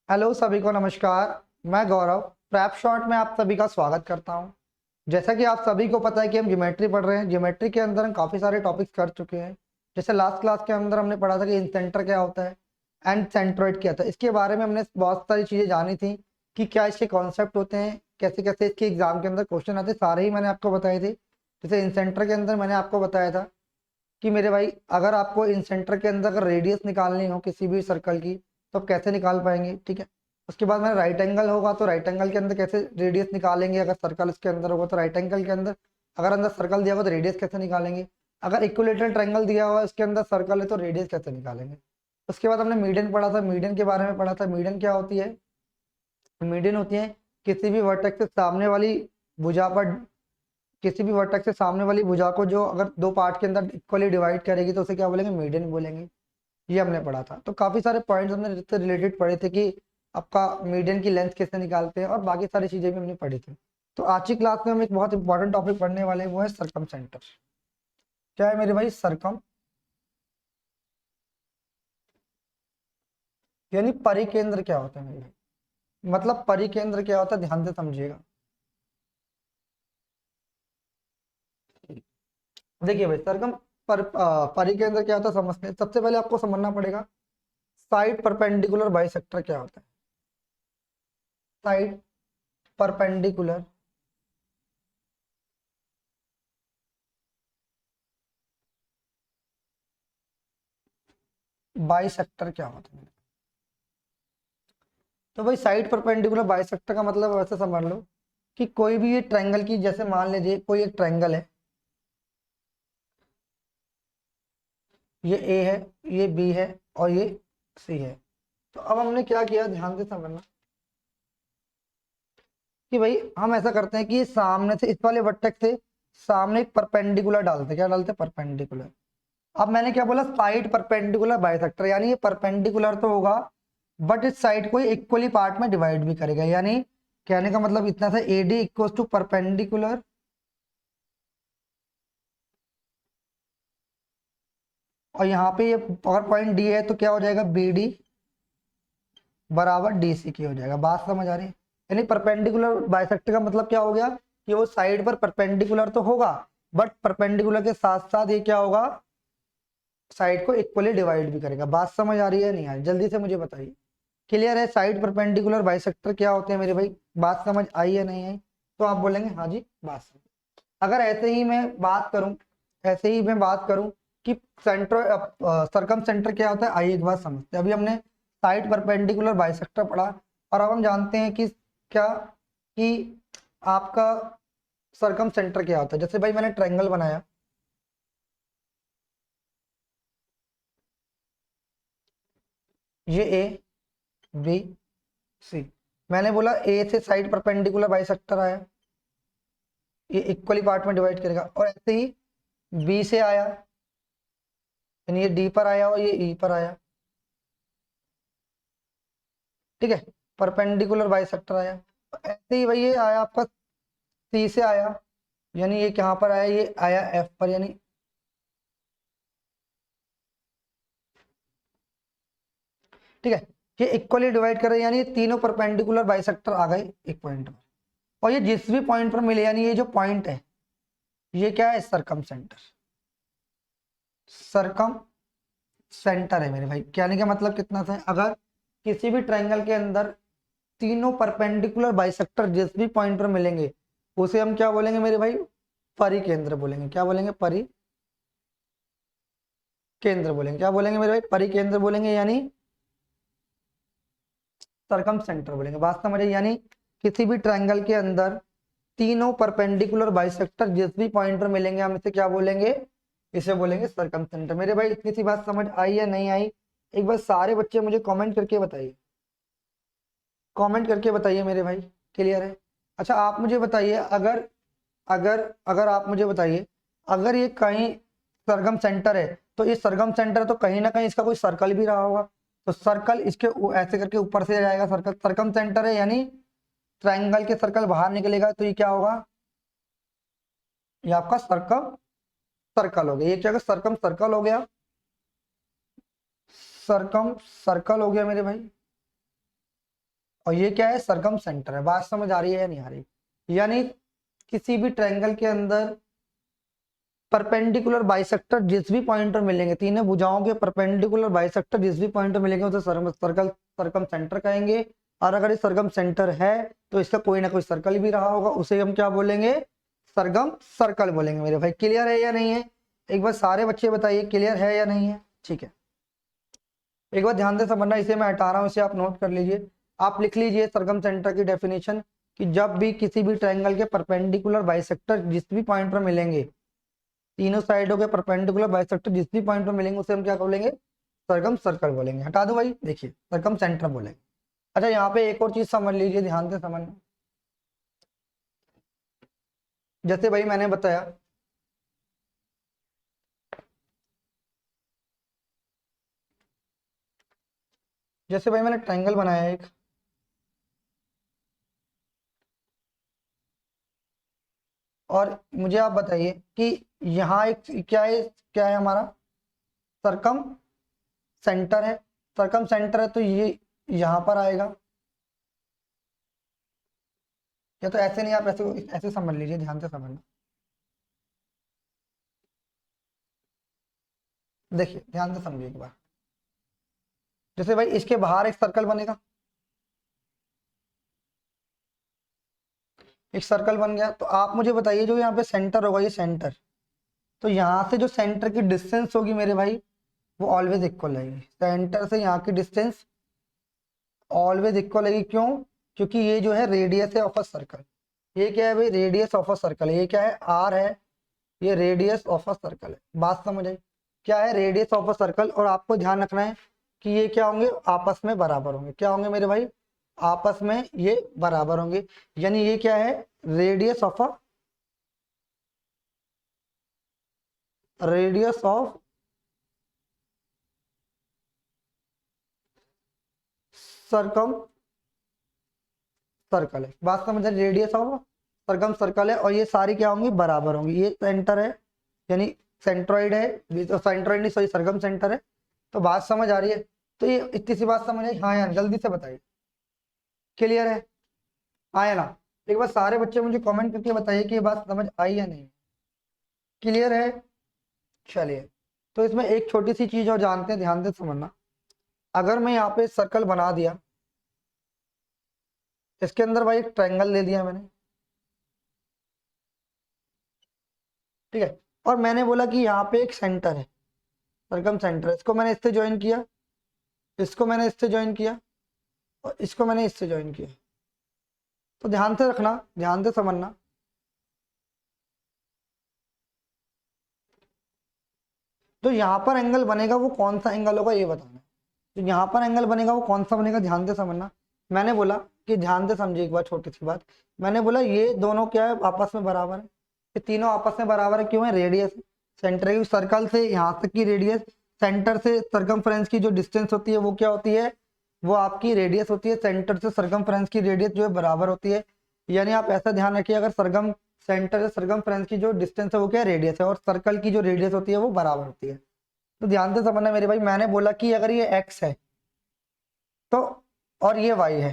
Hello सभी को नमस्कार। मैं गौरव प्रैप शॉट में आप सभी का स्वागत करता हूं। जैसा कि आप सभी को पता है कि हम ज्योमेट्री पढ़ रहे हैं। ज्योमेट्री के अंदर हम काफ़ी सारे टॉपिक्स कर चुके हैं। जैसे लास्ट क्लास के अंदर हमने पढ़ा था कि इंसेंटर क्या होता है एंड सेंट्रोइड क्या था। इसके बारे में हमने बहुत सारी चीज़ें जानी थी कि क्या इसके कॉन्सेप्ट होते हैं, कैसे कैसे इसके एग्जाम के अंदर क्वेश्चन आते हैं, सारे ही मैंने आपको बताए थे। जैसे इंसेंटर के अंदर मैंने आपको बताया था कि मेरे भाई अगर आपको इन सेंटर के अंदर अगर रेडियस निकालनी हो किसी भी सर्कल की तो आप कैसे निकाल पाएंगे, ठीक है। उसके बाद में राइट एंगल होगा तो राइट एंगल के अंदर कैसे रेडियस निकालेंगे, अगर सर्कल उसके अंदर होगा तो राइट एंगल के अंदर अगर अंदर सर्कल दिया होगा तो रेडियस कैसे निकालेंगे। अगर इक्विलेटरल ट्रायंगल दिया हुआ है उसके अंदर सर्कल है तो रेडियस कैसे निकालेंगे। उसके बाद हमने मीडियन पढ़ा था, मीडियन के बारे में पढ़ा था। मीडियन क्या होती है? मीडियन होती है किसी भी वर्टेक्स से सामने वाली भुजा पर, किसी भी वर्टेक्स से सामने वाली भुजा को जो अगर दो पार्ट के अंदर इक्वली डिवाइड करेगी तो उसे क्या बोलेंगे, मीडियन बोलेंगे। ये हमने पढ़ा था। तो काफी सारे पॉइंट्स हमने इससे रिलेटेड पढ़े थे कि आपका मीडियन की लेंथ कैसे निकालते हैं और बाकी सारी चीजें भी हमने पढ़ी थी। तो आज की क्लास में हम एक बहुत इंपॉर्टेंट टॉपिक पढ़ने वाले हैं, वो है सरकम सेंटर। क्या है मेरे भाई? सरकम यानी परिकेंद्र क्या होता है मेरे भाई। मतलब परिकेंद्र क्या होता है, ध्यान से समझिएगा। देखिए भाई, सरकम परिकेंद्र क्या होता है समझते हैं। सबसे पहले आपको समझना पड़ेगा साइड परपेंडिकुलर बाइसेक्टर क्या होता है। साइड परपेंडिकुलर बाइसेक्टर क्या होता है। तो भाई साइड परपेंडिकुलर बाइसेक्टर का मतलब वैसे समझ लो कि कोई भी ये ट्रायंगल की, जैसे मान लीजिए कोई एक ट्रायंगल है, ये ए है, ये बी है और ये सी है। तो अब हमने क्या किया, ध्यान से समझना कि भाई हम ऐसा करते हैं कि सामने से इस वाले वर्टेक्स से सामने एक परपेंडिकुलर डालते हैं। क्या डालते हैं? परपेंडिकुलर। अब मैंने क्या बोला? साइड परपेंडिकुलर बाइसेक्टर, यानी ये परपेंडिकुलर तो होगा बट इस साइड को इक्वली पार्ट में डिवाइड भी करेगा। यानी कहने का मतलब इतना था, A D equal to perpendicular, और यहाँ पे ये अगर पॉइंट डी है तो क्या हो जाएगा, बी डी बराबर डी सी की हो जाएगा। बात समझ आ रही है? यानी परपेंडिकुलर बाइसेक्टर का मतलब क्या हो गया कि वो साइड पर परपेंडिकुलर तो होगा बट परपेंडिकुलर के साथ साथ ये क्या होगा, साइड को इक्वली डिवाइड भी करेगा। बात समझ आ रही है नहीं आ रही? जल्दी से मुझे बताइए। क्लियर है? साइड परपेंडिकुलर बाइसेक्टर क्या होते हैं मेरे भाई? बात समझ आई है नहीं आई? तो आप बोलेंगे हाँ जी बात समझ। अगर ऐसे ही मैं बात करूं कि सेंटर सरकम सेंटर क्या होता है, आइए एक बात समझते हैं। अभी हमने साइड परपेंडिकुलर बाइसेक्टर पढ़ा और अब हम जानते हैं कि क्या, कि आपका सरकम सेंटर क्या होता है। जैसे भाई मैंने ट्रायंगल बनाया, ये ए बी सी, मैंने बोला ए से साइड परपेंडिकुलर बाइसेक्टर आया, ये इक्वली पार्ट में डिवाइड करेगा। और ऐसे ही बी से आया, यानी ये डी पर आया और ये ई पर आया, ठीक है, परपेंडिकुलर बाइसेक्टर आया। तो ऐसे ही भाई ये आया आपका सी से आया, यानी ये कहाँ पर आया, ये आया एफ पर, यानी ठीक है, ये इक्वली डिवाइड कर रहे हैं, यानी ये तीनों परपेंडिकुलर बाइसेक्टर आ गए एक पॉइंट पर। और ये जिस भी पॉइंट पर मिले, यानी ये जो पॉइंट है ये क्या है, सरकम सेंटर। सरकम सेंटर है मेरे भाई। कहने का मतलब कितना था, अगर किसी भी ट्रायंगल के अंदर तीनों परपेंडिकुलर बाइसेक्टर जिस भी पॉइंट पर मिलेंगे उसे हम क्या बोलेंगे मेरे भाई, परिकेंद्र बोलेंगे। क्या बोलेंगे? परिकेंद्र बोलेंगे। क्या बोलेंगे मेरे भाई? परिकेंद्र बोलेंगे, यानी सरकम सेंटर बोलेंगे। बात समझ आई? यानी किसी भी ट्रायंगल के अंदर तीनों परपेंडिकुलर बाइसेक्टर जिस भी पॉइंट पर मिलेंगे हम इसे क्या बोलेंगे, इसे बोलेंगे सरकम सेंटर। मेरे भाई इतनी सी बात समझ आई या नहीं आई? एक बार सारे बच्चे मुझे कमेंट करके बताइए, कमेंट करके बताइए मेरे भाई। क्लियर है? अच्छा आप मुझे बताइए, अगर अगर अगर आप मुझे बताइए, अगर ये कहीं सरगम सेंटर है तो ये सरगम सेंटर तो कहीं ना कहीं इसका कोई सर्कल भी रहा होगा। तो सर्कल इसके ऐसे करके ऊपर से जाएगा, सर्कल सरकम सेंटर है, यानी ट्रायंगल के सर्कल बाहर निकलेगा तो ये क्या होगा, ये आपका सर्कम सर्कल हो गया। ये क्या होगा, सरकम सर्कल हो गया, सरकम सर्कल हो गया मेरे भाई। और ये क्या है, सरकम सेंटर है। बात समझ आ रही है या नहीं आ रही? यानी किसी भी ट्रायंगल के अंदर परपेंडिकुलर बाइसेक्टर जिस भी पॉइंट पर मिलेंगे, तीनों भुजाओं के परपेंडिकुलर बाइसेक्टर जिस भी पॉइंट पर मिलेंगे उसे सर्कल सरकम सेंटर कहेंगे। और अगर ये सरकम सेंटर है तो इसका कोई ना कोई सर्कल भी रहा होगा, उसे हम क्या बोलेंगे, सरगम सर्कल बोलेंगे। मेरे भाई क्लियर है या नहीं है? एक बार सारे बच्चे बताइए क्लियर है या नहीं है। ठीक है, एक बार ध्यान से समझना, इसे मैं हटा रहा हूँ, इसे आप नोट कर लीजिए। आप लिख लीजिए सरकम सेंटर की डेफिनेशन कि जब भी किसी भी ट्रायंगल के परपेंडिकुलर बाइसेक्टर जिस भी पॉइंट पर मिलेंगे, तीनों साइडों के परपेंडिकुलर बाइसेक्टर जिस भी पॉइंट पर मिलेंगे उसे हम क्या बोलेंगे, सरकम सर्कल बोलेंगे। हटा दो भाई, देखिए सरकम सेंटर बोलेंगे। अच्छा यहाँ पे एक और चीज समझ लीजिए, ध्यान से समझना। जैसे भाई मैंने बताया जैसे भाई मैंने ट्रायंगल बनाया एक, और मुझे आप बताइए कि यहाँ एक क्या है हमारा सरकम सेंटर है। सरकम सेंटर है तो ये यहाँ पर आएगा, या तो ऐसे नहीं, आप ऐसे ऐसे समझ लीजिए, ध्यान से समझना। देखिए ध्यान से समझिए एक बार। जैसे भाई इसके बाहर एक सर्कल बनेगा, एक सर्कल बन गया, तो आप मुझे बताइए जो यहाँ पे सेंटर होगा, ये सेंटर, तो यहाँ से जो सेंटर की डिस्टेंस होगी मेरे भाई वो ऑलवेज इक्वल रहेगी। सेंटर से यहाँ की डिस्टेंस ऑलवेज इक्वल रहेगी। क्यों? क्योंकि ये जो है रेडियस है ऑफ अ सर्कल। ये क्या है भाई, रेडियस ऑफ अ सर्कल। ये क्या है, आर है, ये रेडियस ऑफ अ सर्कल है। बात समझ आई? क्या है, रेडियस ऑफ अ सर्कल। और आपको ध्यान रखना है कि ये क्या होंगे, आपस में बराबर होंगे। क्या होंगे मेरे भाई, आपस में ये बराबर होंगे। यानी ये क्या है, रेडियस ऑफ सरकम सर्कल है। बात समझ रहे, रेडियस ऑफ सरकम सर्कल है, और ये सारी क्या होंगी, बराबर होंगी। ये सेंटर है, यानी सेंट्रॉइड है, सेंट्रॉइड नहीं सॉरी सरकम सेंटर है। तो बात समझ आ रही है? तो ये इतनी सी बात समझ आई? हाँ यार जल्दी से बताइए, क्लियर है? आया ना? एक बार सारे बच्चे मुझे कमेंट करके बताइए कि ये बात समझ आई या नहीं, क्लियर है? चलिए, तो इसमें एक छोटी सी चीज और जानते हैं, ध्यान से समझना। अगर मैं यहाँ पे सर्कल बना दिया, इसके अंदर भाई एक ट्रायंगल ले दिया मैंने, ठीक है, और मैंने बोला कि यहाँ पे एक सेंटर है, सरकम सेंटर, इसको मैंने इससे ज्वाइन किया, इसको मैंने इससे ज्वाइन किया, और इसको मैंने इससे ज्वाइन किया। तो ध्यान से रखना, ध्यान से समझना। जो यहाँ पर एंगल बनेगा वो कौन सा एंगल होगा ये बताना है। जो यहाँ पर एंगल बनेगा वो कौन सा बनेगा, ध्यान से समझना। मैंने बोला कि ध्यान से समझिए एक बार छोटी सी बात। मैंने बोला ये दोनों क्या है, आपस में बराबर है। ये तीनों आपस में बराबर है, क्यों है, रेडियस सेंटर की, सर्कल से यहाँ तक की रेडियस, सेंटर से सरकमफ्रेंस की जो डिस्टेंस होती है वो क्या होती है, वो आपकी रेडियस होती है। सेंटर से सरकमफ्रेंस की रेडियस जो है बराबर होती है। यानी आप ऐसा ध्यान रखिए, अगर सरगम सेंटर से सरकमफ्रेंस की जो डिस्टेंस है वो क्या रेडियस है, और सर्कल की जो रेडियस होती है वो बराबर होती है। तो ध्यान से समझना मेरे भाई, मैंने बोला कि अगर ये एक्स है तो, और ये वाई है,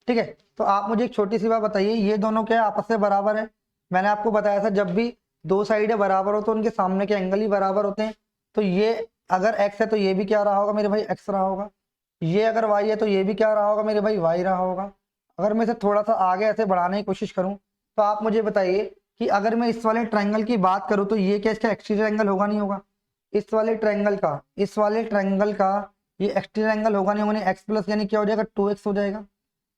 ठीक है, तो आप मुझे एक छोटी सी बात बताइए, ये दोनों क्या है, आपस में बराबर है। मैंने आपको बताया था जब भी दो साइडें बराबर हो तो उनके सामने के एंगल ही बराबर होते हैं। तो ये अगर एक्स है तो ये भी क्या रहा होगा मेरे भाई, एक्स रहा होगा। ये अगर वाई है तो ये भी क्या रहा होगा मेरे भाई, वाई रहा होगा। अगर मैं इसे थोड़ा सा आगे ऐसे बढ़ाने की कोशिश करूं तो आप मुझे बताइए कि अगर मैं इस वाले ट्रायंगल की बात करूं तो ये क्या इसका एक्सटीरियर एंगल होगा, नहीं होगा? इस वाले ट्रायंगल का ये एक्सटीरियर एंगल होगा, नहीं होगा? एक्स प्लस यानी क्या हो जाएगा, 2x हो जाएगा।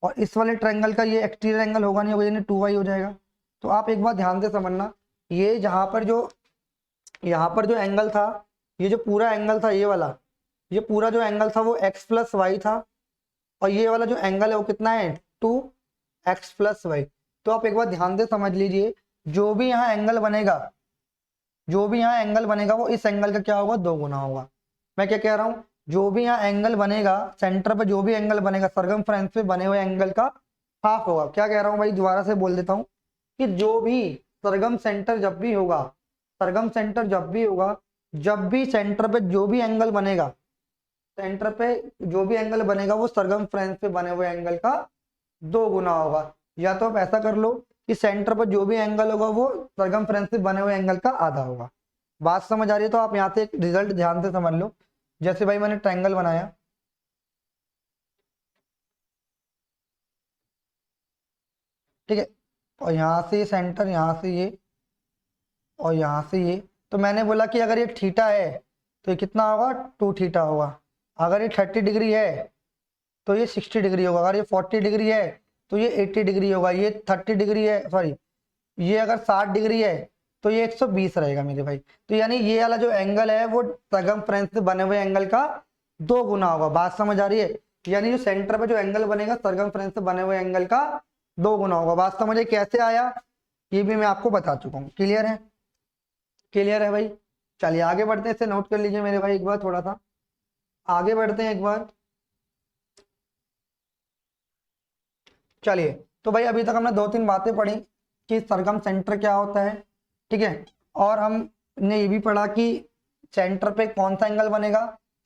और इस वाले ट्रायंगल का ये एक्सटीरियर एंगल होगा, नहीं होगा, यानी 2y हो जाएगा। तो आप एक बात ध्यान से समझना, ये यहाँ पर जो एंगल था, ये जो पूरा एंगल था ये वाला, ये पूरा जो एंगल था वो x प्लस वाई था, और ये वाला जो एंगल है वो कितना है, 2x प्लस वाई। तो आप एक बार ध्यान से समझ लीजिए, जो भी यहाँ एंगल बनेगा, जो भी यहाँ एंगल बनेगा वो इस एंगल का क्या होगा, 2 गुना होगा। मैं क्या कह रहा हूँ, जो भी यहाँ एंगल बनेगा सेंटर पे, जो भी एंगल बनेगा सरकमफ्रेंस पे बने हुए एंगल का हाफ होगा। क्या कह रहा हूँ भाई, दोबारा से बोल देता हूँ कि जो भी सरगम सेंटर जब भी होगा, सरगम सेंटर जब भी होगा, जब भी सेंटर पे जो भी एंगल बनेगा, सेंटर पे जो भी एंगल बनेगा वो सरकमफ्रेंस पे बने हुए एंगल का 2 गुना होगा। या तो आप ऐसा कर लो कि सेंटर पर जो भी एंगल होगा वो सरकमफ्रेंस पे बने हुए एंगल का आधा होगा। बात समझ आ रही है? तो आप यहाँ से एक रिजल्ट ध्यान से समझ लो। जैसे भाई मैंने ट्रायंगल बनाया, ठीक है, और यहाँ से ये सेंटर, यहाँ से ये, और यहाँ से ये। तो मैंने बोला कि अगर ये थीटा है तो ये कितना होगा, 2 थीटा होगा। अगर ये 30 डिग्री है तो ये 60 डिग्री होगा। अगर ये 40 डिग्री है तो ये 80 डिग्री होगा। ये 30 डिग्री है, सॉरी, ये अगर 60 डिग्री है तो ये 120 रहेगा मेरे भाई। तो यानी ये वाला जो एंगल है वो सरकमफ्रेंस से बने हुए एंगल का 2 गुना होगा। बात समझ आ रही है? यानी जो सेंटर पे जो एंगल बनेगा सरकमफ्रेंस से बने हुए एंगल का 2 गुना होगा। बात समझे कैसे आया? ये भी मैं आपको बता चुका हूँ। क्लियर है? क्लियर है भाई? चलिए आगे बढ़ते हैं, इसे नोट कर लीजिए मेरे भाई एक बार, थोड़ा सा आगे बढ़ते हैं एक बार। चलिए, तो भाई अभी तक हमने 2-3 बातें पढ़ी कि सरकम सेंटर क्या होता है, ठीक है, और हमने ये भी पढ़ा कि सेंटर पे कौन सा एंगल बनेगा,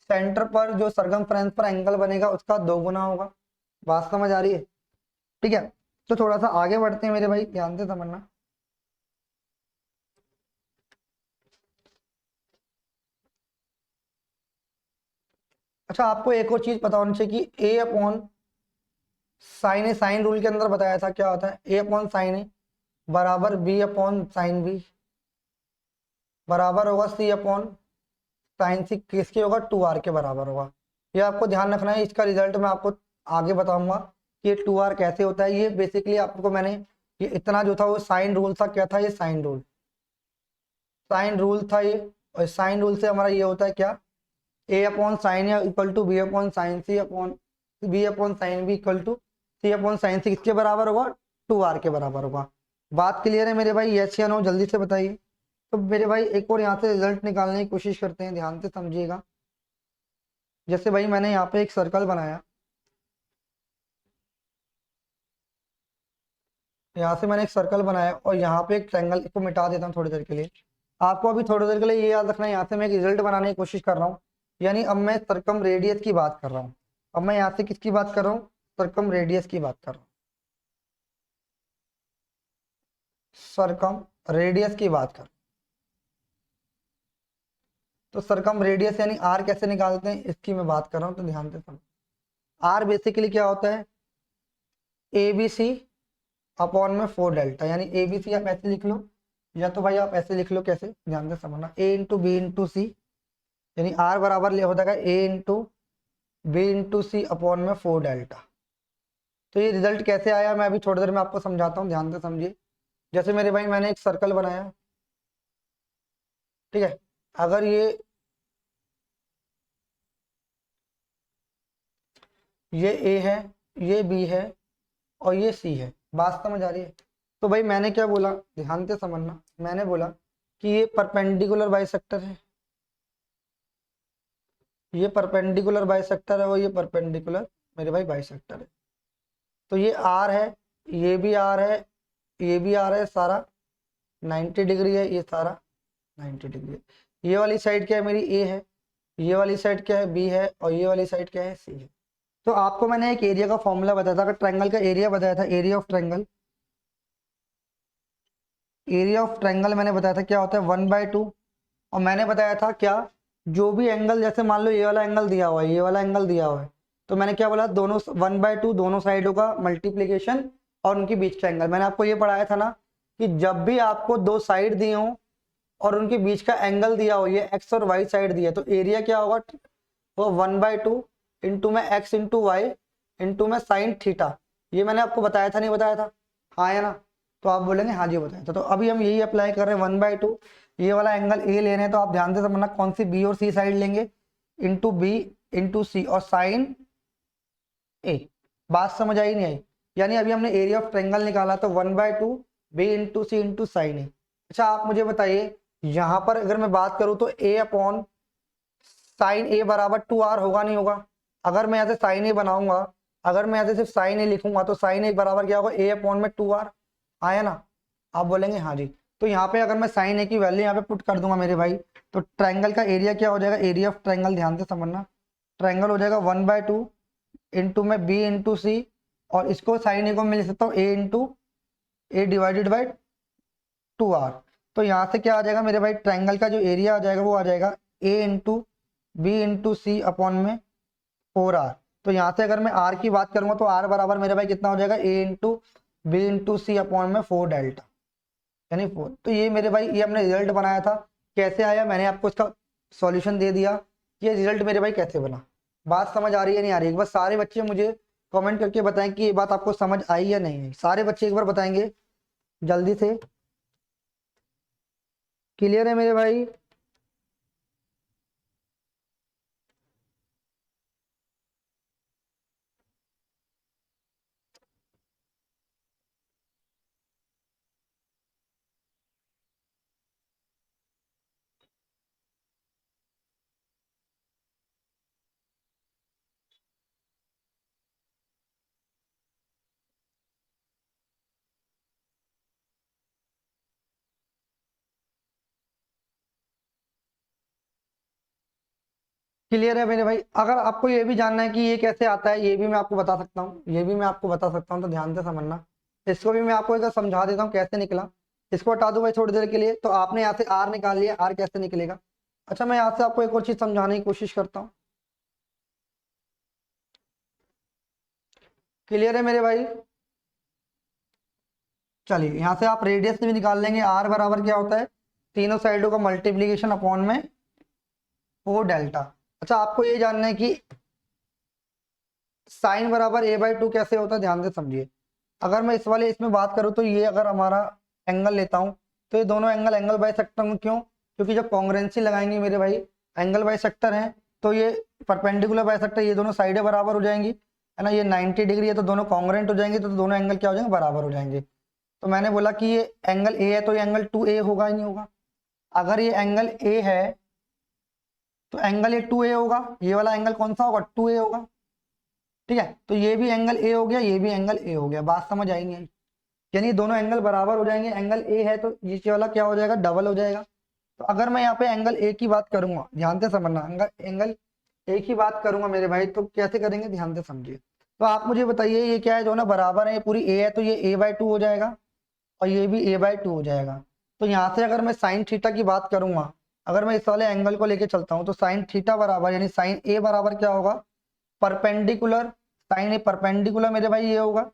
सेंटर पर जो सरकमफ्रेंस पर एंगल बनेगा उसका 2 गुना होगा। बात समझ आ रही है? ठीक है, तो थोड़ा सा आगे बढ़ते हैं मेरे भाई, ध्यान से समझना। अच्छा, आपको एक और चीज पता होनी चाहिए कि ए अपॉन साइन ए, साइन रूल के अंदर बताया था क्या होता है, ए अपॉन साइन ए बराबर बी अपॉन साइन बी बराबर होगा सी अपॉन साइन सी। किसके होगा? 2r के बराबर होगा। ये आपको ध्यान रखना है। इसका रिजल्ट मैं आपको आगे बताऊंगा कि ये 2r कैसे होता है। ये बेसिकली आपको मैंने, ये इतना जो था वो साइन रूल था। क्या था ये? साइन रूल, साइन रूल था ये। और साइन रूल से हमारा ये होता है क्या, A upon sine A equal to B upon sine C upon B upon sine B equal to C upon sine C. किसके बराबर होगा? 2r के बराबर होगा। बात क्लियर है मेरे भाई? यस या नो जल्दी से बताइए। तो मेरे भाई एक और यहाँ से रिजल्ट निकालने की कोशिश करते हैं, ध्यान से समझिएगा। जैसे भाई मैंने यहाँ पे एक सर्कल बनाया, यहाँ से मैंने एक सर्कल बनाया और यहाँ पे एक ट्रायंगल को मिटा देता हूँ थोड़ी देर के लिए। आपको अभी थोड़ी देर के लिए ये याद रखना है, यहाँ से मैं एक रिजल्ट बनाने की कोशिश कर रहा हूँ। यानी अब मैं सर्कम रेडियस की बात कर रहा हूँ। अब मैं यहाँ से किसकी बात कर रहा हूँ? सर्कम रेडियस की बात कर रहा हूँ। सर्कम रेडियस की बात कर। तो सर्कम रेडियस यानी आर कैसे निकालते हैं इसकी मैं बात कर रहा हूँ, तो ध्यान से समझ। आर बेसिकली क्या होता है? ए बी सी अपॉन में 4 डेल्टा। यानी ए बी सी आप ऐसे लिख लो, या तो भाई आप ऐसे लिख लो। कैसे? ध्यान से समझना। ए इंटू बी इंटू सी, यानी आर बराबर ले होता है ए into B into C upon में 4 डेल्टा। तो ये रिजल्ट कैसे आया मैं अभी थोड़ी देर में आपको समझाता हूँ, ध्यान से समझिए। जैसे मेरे भाई मैंने एक सर्कल बनाया, ठीक है, अगर ये ए है, ये बी है और ये सी है। बात समझ आ रही है? तो भाई मैंने क्या बोला, ध्यान से समझना। मैंने बोला कि ये परपेंडिकुलर बाइसेक्टर है, ये परपेंडिकुलर बाइसेक्टर है और ये परपेंडिकुलर मेरे भाई बाइसेक्टर है। तो ये आर है, ये भी आर है, ये भी आर है, सारा 90 डिग्री है, ये सारा 90 डिग्री है। ये वाली साइड क्या है मेरी? ए है। ये वाली साइड क्या है? बी है। और ये वाली साइड क्या है? सी है। तो आपको मैंने एक एरिया का फॉर्मूला बताया था, अगर ट्रायंगल का एरिया बताया था, area of triangle, area of triangle मैंने बताया था क्या होता है? 1/2। और मैंने बताया था क्या, जो भी एंगल, जैसे मान लो ये वाला एंगल दिया हुआ है, ये वाला एंगल दिया हुआ है, तो मैंने क्या बोला? दोनों 1/2 दोनों साइडों का मल्टीप्लीकेशन और उनके बीच का एंगल। मैंने आपको ये पढ़ाया था ना कि जब भी आपको दो साइड दिए हो और उनके बीच का एंगल दिया हो, ये एक्स और वाई साइड दिया, तो एरिया क्या होगा? वो 1/2 इंटू में एक्स इंटू वाई इंटू में साइन थीटा। ये मैंने आपको बताया था, नहीं बताया था? हाँ या ना? तो आप बोलेंगे हाँ जी बताया था। तो अभी हम यही अप्लाई कर रहे हैं, 1/2 ये वाला एंगल ए ले रहे हैं, तो आप ध्यान से समझना कौन सी, बी और सी साइड लेंगे, इंटू बी इंटू सी और साइन ए। बात समझ आई नहीं आई? यानी अभी हमने एरिया ऑफ ट्रायंगल निकाला, तो 1/2 बी इंटू सी इंटू साइन ए। अच्छा आप मुझे बताइए, यहां पर अगर मैं बात करूं तो ए अपॉन साइन ए बराबर 2r होगा नहीं होगा? अगर मैं यहाँ से साइन ए बनाऊंगा, अगर मैं यहाँ से सिर्फ साइन ए लिखूंगा, तो साइन ए बराबर क्या होगा? ए अपॉन में 2r। आया ना? आप बोलेंगे हाँ जी। तो यहाँ पे अगर मैं साइन ए की वैल्यू यहाँ पे पुट कर दूंगा मेरे भाई, तो ट्रायंगल का एरिया क्या हो जाएगा? एरिया ऑफ ट्रायंगल, ध्यान से समझना, ट्रायंगल हो जाएगा 1/2 इंटू में बी इंटू सी, और इसको साइन ए को मिल सकता हूँ A into A divided by 2r। तो यहाँ से क्या आ जाएगा मेरे भाई, ट्रायंगल का जो एरिया आ जाएगा वो आ जाएगा ए into B into C upon में 4r। तो यहाँ से अगर मैं r की बात करूंगा तो r बराबर मेरे भाई कितना हो जाएगा, a into B into C upon में 4 डेल्टा, यानी 4। तो ये मेरे भाई ये हमने रिजल्ट बनाया था। कैसे आया, मैंने आपको इसका सॉल्यूशन दे दिया। ये रिजल्ट मेरे भाई कैसे बना, बात समझ आ रही है नहीं आ रही है? बस सारे बच्चे मुझे कमेंट करके बताएं कि ये बात आपको समझ आई या नहीं आई। सारे बच्चे एक बार बताएंगे जल्दी से। क्लियर है मेरे भाई? क्लियर है मेरे भाई? अगर आपको ये भी जानना है कि ये कैसे आता है, ये भी मैं आपको बता सकता हूँ, ये भी मैं आपको बता सकता हूँ, तो ध्यान से समझना। इसको भी मैं आपको एक समझा देता हूँ कैसे निकला। इसको हटा दो भाई थोड़ी देर के लिए। तो आपने यहाँ से आर निकाल लिया, आर कैसे निकलेगा? अच्छा, मैं यहाँ से आपको एक और चीज समझाने की कोशिश करता हूँ। क्लियर है मेरे भाई? चलिए, यहाँ से आप रेडियस भी निकाल लेंगे। आर बराबर क्या होता है, तीनों साइडों का मल्टीप्लीकेशन अपॉन में 4 डेल्टा। अच्छा, आपको ये जानना है कि साइन बराबर a/2 कैसे होता है, ध्यान से समझिए। अगर मैं इस वाले इसमें बात करूं तो ये अगर हमारा एंगल लेता हूं तो ये दोनों एंगल एंगल बाइसेक्टर में, क्यों? क्योंकि जब कॉन्ग्रुएंसी लगाएंगे मेरे भाई, एंगल बाइसेक्टर है तो ये परपेंडिकुलर बाइसेक्टर, ये दोनों साइडें बराबर हो जाएंगी, है ना। ये 90 डिग्री है तो दोनों कॉन्ग्रुएंट हो जाएंगे, तो दोनों एंगल क्या हो जाएंगे, बराबर हो जाएंगे। तो मैंने बोला कि ये एंगल ए है तो ये एंगल 2a होगा ही नहीं होगा? अगर ये एंगल ए है तो एंगल ये 2a होगा। ये वाला एंगल कौन सा होगा, 2a होगा। ठीक है, तो ये भी एंगल ए हो गया, ये भी एंगल ए हो गया। बात समझ आई नहीं आई? यानी दोनों एंगल बराबर हो जाएंगे। एंगल ए है तो ये वाला क्या हो जाएगा, डबल हो जाएगा। तो अगर मैं यहाँ पे एंगल ए की बात करूंगा, ध्यान से समझना, एंगल एंगल ए की बात करूंगा मेरे भाई, तो कैसे करेंगे, ध्यान से समझिए। तो आप मुझे बताइए, ये क्या है, दोनों बराबर है, ये पूरी ए है तो ये a/2 हो जाएगा और ये भी a/2 हो जाएगा। तो यहाँ से अगर मैं साइन थीटा की बात करूंगा, अगर मैं इस वाले एंगल को लेके चलता हूँ तो साइन थीटा बराबर, यानी साइन ए बराबर क्या होगा, परपेंडिकुलर, साइन ए परपेंडिकुलर मेरे भाई ये होगा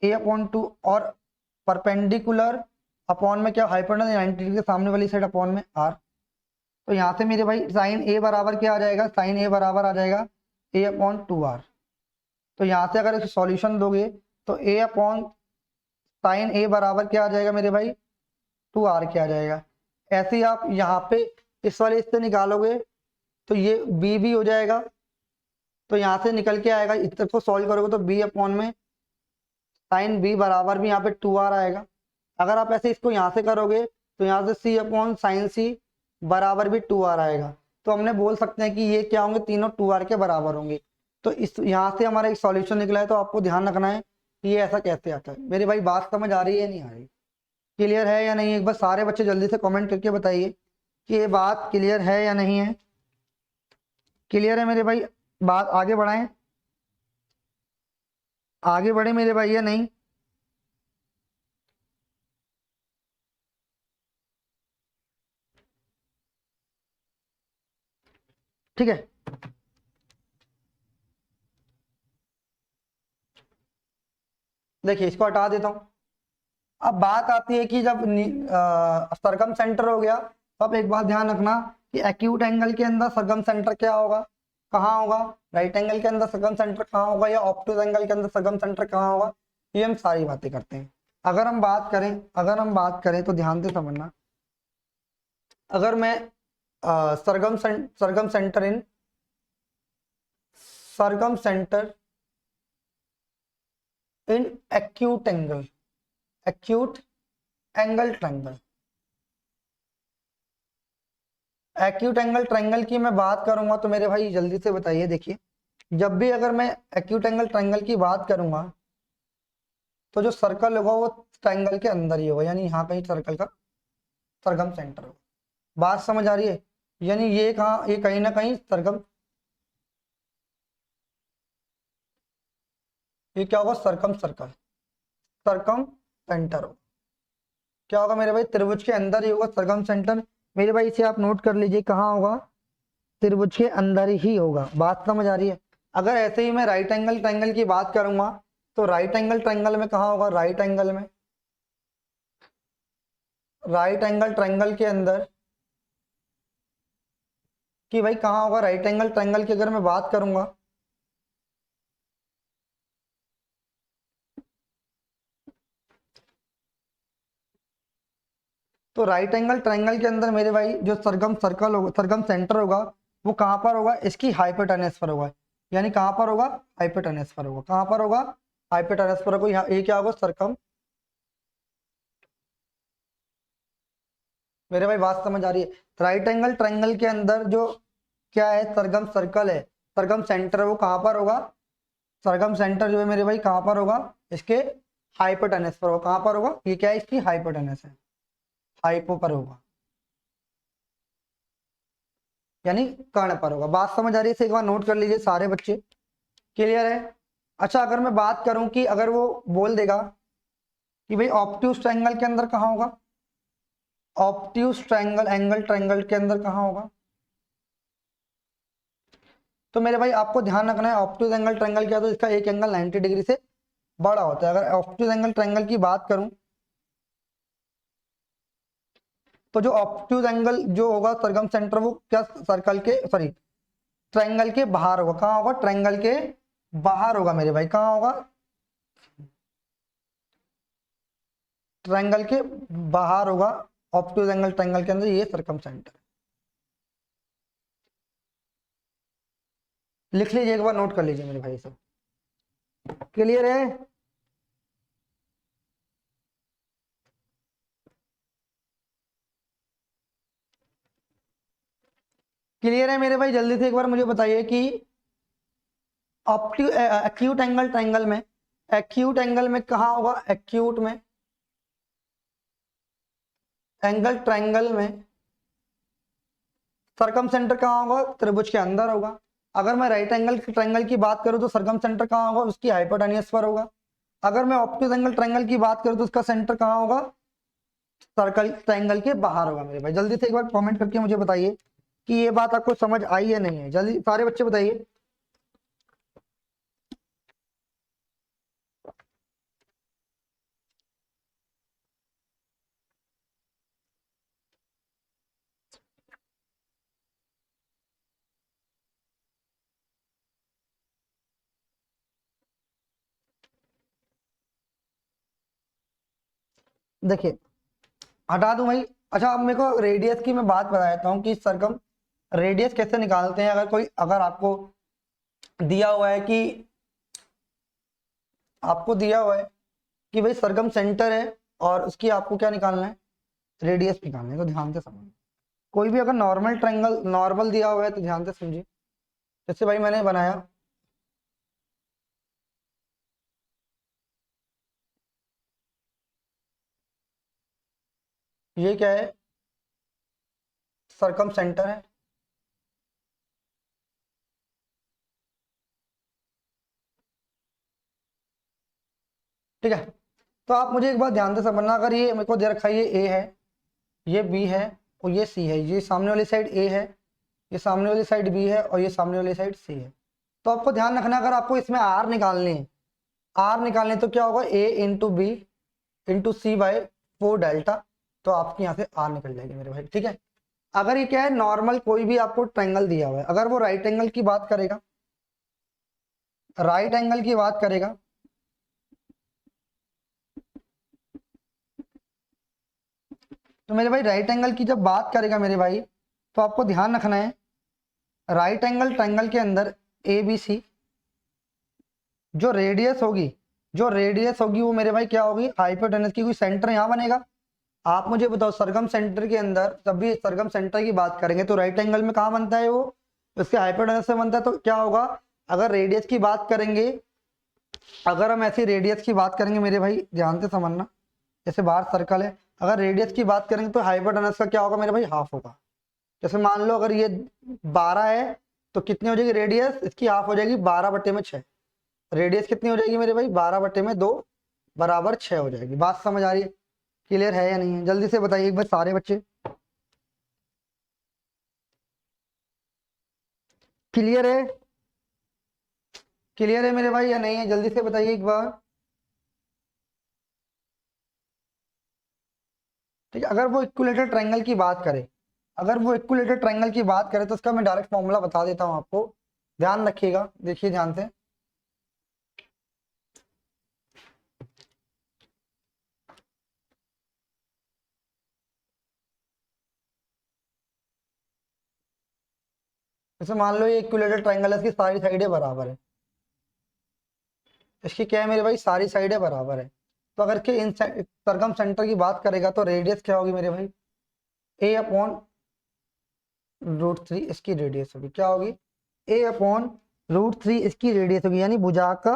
a/2, और परपेंडिकुलर अपॉन में क्या, हाइपोटेनस 90 डिग्री के सामने वाली साइड अपॉन में r। तो यहाँ से मेरे भाई साइन ए बराबर क्या आ जाएगा, साइन ए बराबर आ जाएगा a/2r। तो यहाँ से अगर इसे सॉल्यूशन दोगे तो a अपॉन साइन ए बराबर क्या आ जाएगा मेरे भाई, 2r क्या आ जाएगा। ऐसे ही आप यहाँ पे इस वाले इससे निकालोगे तो ये b भी हो जाएगा। तो यहाँ से निकल के आएगा, इस तरफ को सॉल्व करोगे तो b अपॉन में साइन b बराबर भी यहाँ पे 2r आएगा। अगर आप ऐसे इसको यहाँ से करोगे तो यहाँ से c अपॉन साइन c बराबर भी 2r आएगा। तो हमने बोल सकते हैं कि ये क्या होंगे, तीनों 2r के बराबर होंगे। तो इस यहाँ से हमारा एक सॉल्यूशन निकला है। तो आपको ध्यान रखना है कि ये ऐसा कैसे आता है। मेरी भाई बात समझ आ रही है नहीं आ रही? क्लियर है या नहीं? एक बार सारे बच्चे जल्दी से कमेंट करके बताइए कि ये बात क्लियर है या नहीं है। क्लियर है मेरे भाई? बात आगे बढ़ाएं, आगे बढ़े मेरे भाई या नहीं? ठीक है, देखिए इसको हटा देता हूं। अब बात आती है कि जब सरकम सेंटर हो गया तो आप एक बात ध्यान रखना कि एक्यूट एंगल के अंदर सरकम सेंटर क्या होगा, कहाँ होगा, राइट एंगल के अंदर सरकम सेंटर कहाँ होगा, या ऑब्टूज एंगल के अंदर सरकम सेंटर कहाँ होगा। ये हम सारी बातें करते हैं। अगर हम बात करें तो ध्यान से समझना। अगर मैं circumcentre in circumcentre in acute angle, acute angle triangle, acute angle triangle की मैं बात करूंगा तो मेरे भाई जल्दी से बताइए। देखिए, जब भी अगर मैं एक्यूट एंगल ट्रायंगल की बात करूंगा तो जो सर्कल होगा वो ट्रायंगल के अंदर ही होगा, यानी यहाँ कहीं सर्कल का सरगम सेंटर होगा। बात समझ आ रही है? यानी ये कहाँ, ये कहीं ना कहीं सरगम ये क्या होगा, सरकम सर्कल, सरकम सेंटर होगा। क्या होगा मेरे भाई, त्रिभुज के अंदर ही होगा सरकम सेंटर। मेरे भाई इसे आप नोट कर लीजिए, कहाँ होगा, त्रिभुज के अंदर ही होगा। बात समझ आ रही है। अगर ऐसे ही मैं राइट एंगल ट्रायंगल की बात करूंगा तो राइट एंगल ट्रायंगल में कहाँ होगा, राइट एंगल में, राइट एंगल ट्रायंगल के अंदर कि भाई कहाँ होगा, राइट एंगल ट्रायंगल की अगर मैं बात करूंगा तो राइट एंगल ट्रायंगल के अंदर मेरे भाई जो सरगम सर्कल होगा, सरगम सेंटर होगा, वो कहाँ पर होगा, इसकी हाइपोटेनस पर होगा। यानी कहाँ पर होगा, हाइपोटेनस पर होगा। कहाँ पर होगा, हाइपोटेनस पर होगा। ये क्या होगा, सरकम। मेरे भाई बात समझ आ रही है। राइट एंगल ट्रायंगल के अंदर जो क्या है, सरगम सर्कल है, सरगम सेंटर, वो कहाँ पर होगा, सरगम सेंटर जो है मेरे भाई कहाँ पर होगा, इसके हाइपोटेनस पर होगा। कहाँ पर होगा, ये क्या है, इसकी हाइपोटेनस है, हाइपो पर होगा, यानी कर्ण पर होगा। बात समझ आ रही है, इसे एक बार नोट कर लीजिए सारे बच्चे, क्लियर है। अच्छा, अगर मैं बात करूं कि अगर वो बोल देगा कि भाई ऑब्ट्यूज ट्रायंगल के अंदर कहाँ होगा, ऑब्ट्यूज ट्रायंगल, एंगल ट्रायंगल के अंदर कहाँ होगा, तो मेरे भाई आपको ध्यान रखना है, ऑब्ट्यूज एंगल ट्रायंगल क्या, तो इसका एक एंगल 90 डिग्री से बड़ा होता है। अगर ऑब्ट्यूज एंगल ट्रायंगल की बात करूं तो जो ऑब्ट्यूज एंगल जो होगा सरगम सेंटर, वो क्या, सर्कल के, सॉरी, ट्रायंगल के बाहर होगा। कहाँ होगा, ट्रायंगल के बाहर होगा मेरे भाई। कहाँ होगा, ट्रायंगल के बाहर होगा। ऑब्ट्यूज एंगल ट्रायंगल के अंदर ये सरकम सेंटर। लिख लीजिए, एक बार नोट कर लीजिए मेरे भाई, सब क्लियर है। क्लियर है मेरे भाई, जल्दी से एक बार मुझे बताइए कि ऑप्टी एक्यूट एंगल ट्रायंगल में, एक्यूट एंगल में कहाँ होगा, एक्यूट में, एंगल ट्रायंगल में सरकम सेंटर कहाँ होगा, त्रिभुज के अंदर होगा। अगर मैं राइट एंगल ट्रायंगल की बात करूं तो सरकम सेंटर कहाँ होगा, उसकी हाइपोटेन्यूज पर होगा। अगर मैं ऑप्टिक एंगल ट्रायंगल की बात करूं तो उसका सेंटर कहाँ होगा, सर्कल ट्रायंगल के बाहर होगा। मेरे भाई जल्दी से एक बार कमेंट करके मुझे बताइए कि ये बात आपको समझ आई या नहीं है। जल्दी सारे बच्चे बताइए। देखिए, हटा दूं भाई। अच्छा, अब मेरे को रेडियस की मैं बात बता देता हूँ कि सरकम रेडियस कैसे निकालते हैं। अगर आपको दिया हुआ है कि, आपको दिया हुआ है कि भाई सरकम सेंटर है और उसकी आपको क्या निकालना है, रेडियस निकालना है, तो ध्यान से समझिए। कोई भी अगर नॉर्मल ट्रायंगल, नॉर्मल दिया हुआ है तो ध्यान से समझिए। जैसे भाई मैंने बनाया, ये क्या है, सरकम सेंटर है, ठीक है। तो आप मुझे एक बात ध्यान से समझना, अगर ये मेरे को दे रखा है, ये ए है, ये बी है और ये सी है, ये सामने वाली साइड ए है, ये सामने वाली साइड बी है और ये सामने वाली साइड सी है, तो आपको ध्यान रखना, अगर आपको इसमें आर निकालने हैं, आर निकालने तो क्या होगा, ए इंटू बी इंटू सी बाय 4 डेल्टा, तो आपकी यहाँ से आर निकल जाएगी मेरे भाई, ठीक है। अगर ये क्या है, नॉर्मल कोई भी आपको ट्रायंगल दिया हुआ है, अगर वो राइट एंगल की बात करेगा, राइट एंगल की बात करेगा, तो मेरे भाई राइट एंगल की जब बात करेगा मेरे भाई, तो आपको ध्यान रखना है, राइट एंगल ट्रायंगल के अंदर ए बी सी, जो रेडियस होगी, जो रेडियस होगी वो मेरे भाई क्या होगी, हाइपोटेनस की। कोई सेंटर यहाँ बनेगा, आप मुझे बताओ, सरगम सेंटर के अंदर जब भी सरगम सेंटर की बात करेंगे तो राइट एंगल में कहाँ बनता है वो, उसके हाइपोटेनस से बनता है। तो क्या होगा, अगर रेडियस की बात करेंगे, अगर हम ऐसी रेडियस की बात करेंगे मेरे भाई, ध्यान से समझना, जैसे बाहर सर्कल है, अगर रेडियस की बात करेंगे तो हाइपोटेनस का क्या होगा मेरे भाई, हाफ होगा। जैसे मान लो अगर ये 12 है तो कितनी हो जाएगी रेडियस, इसकी हाफ हो जाएगी 12/6। रेडियस कितनी हो जाएगी मेरे भाई, 12/2 बराबर 6 हो जाएगी। बात समझ आ रही है, क्लियर है या नहीं है? जल्दी से बताइए एक बार सारे बच्चे, क्लियर है? क्लियर है मेरे भाई या नहीं है? जल्दी से बताइए एक बार। ठीक है, अगर वो इक्विलेटरल ट्रायंगल की बात करे, अगर वो इक्विलेटरल ट्रायंगल की बात करे तो उसका मैं डायरेक्ट फॉर्मूला बता देता हूं आपको, ध्यान रखिएगा, देखिए ध्यान से। जैसे मान लो ये इक्विलेटरल ट्रायंगल है, इसकी सारी साइडें बराबर है, इसकी क्या है मेरे भाई, सारी साइडें बराबर है। तो अगर के इन सरकम सेंटर की बात करेगा तो रेडियस क्या होगी मेरे भाई, a/√3 इसकी रेडियस होगी, क्या होगी, a/√3 इसकी रेडियस होगी, यानी भुजा का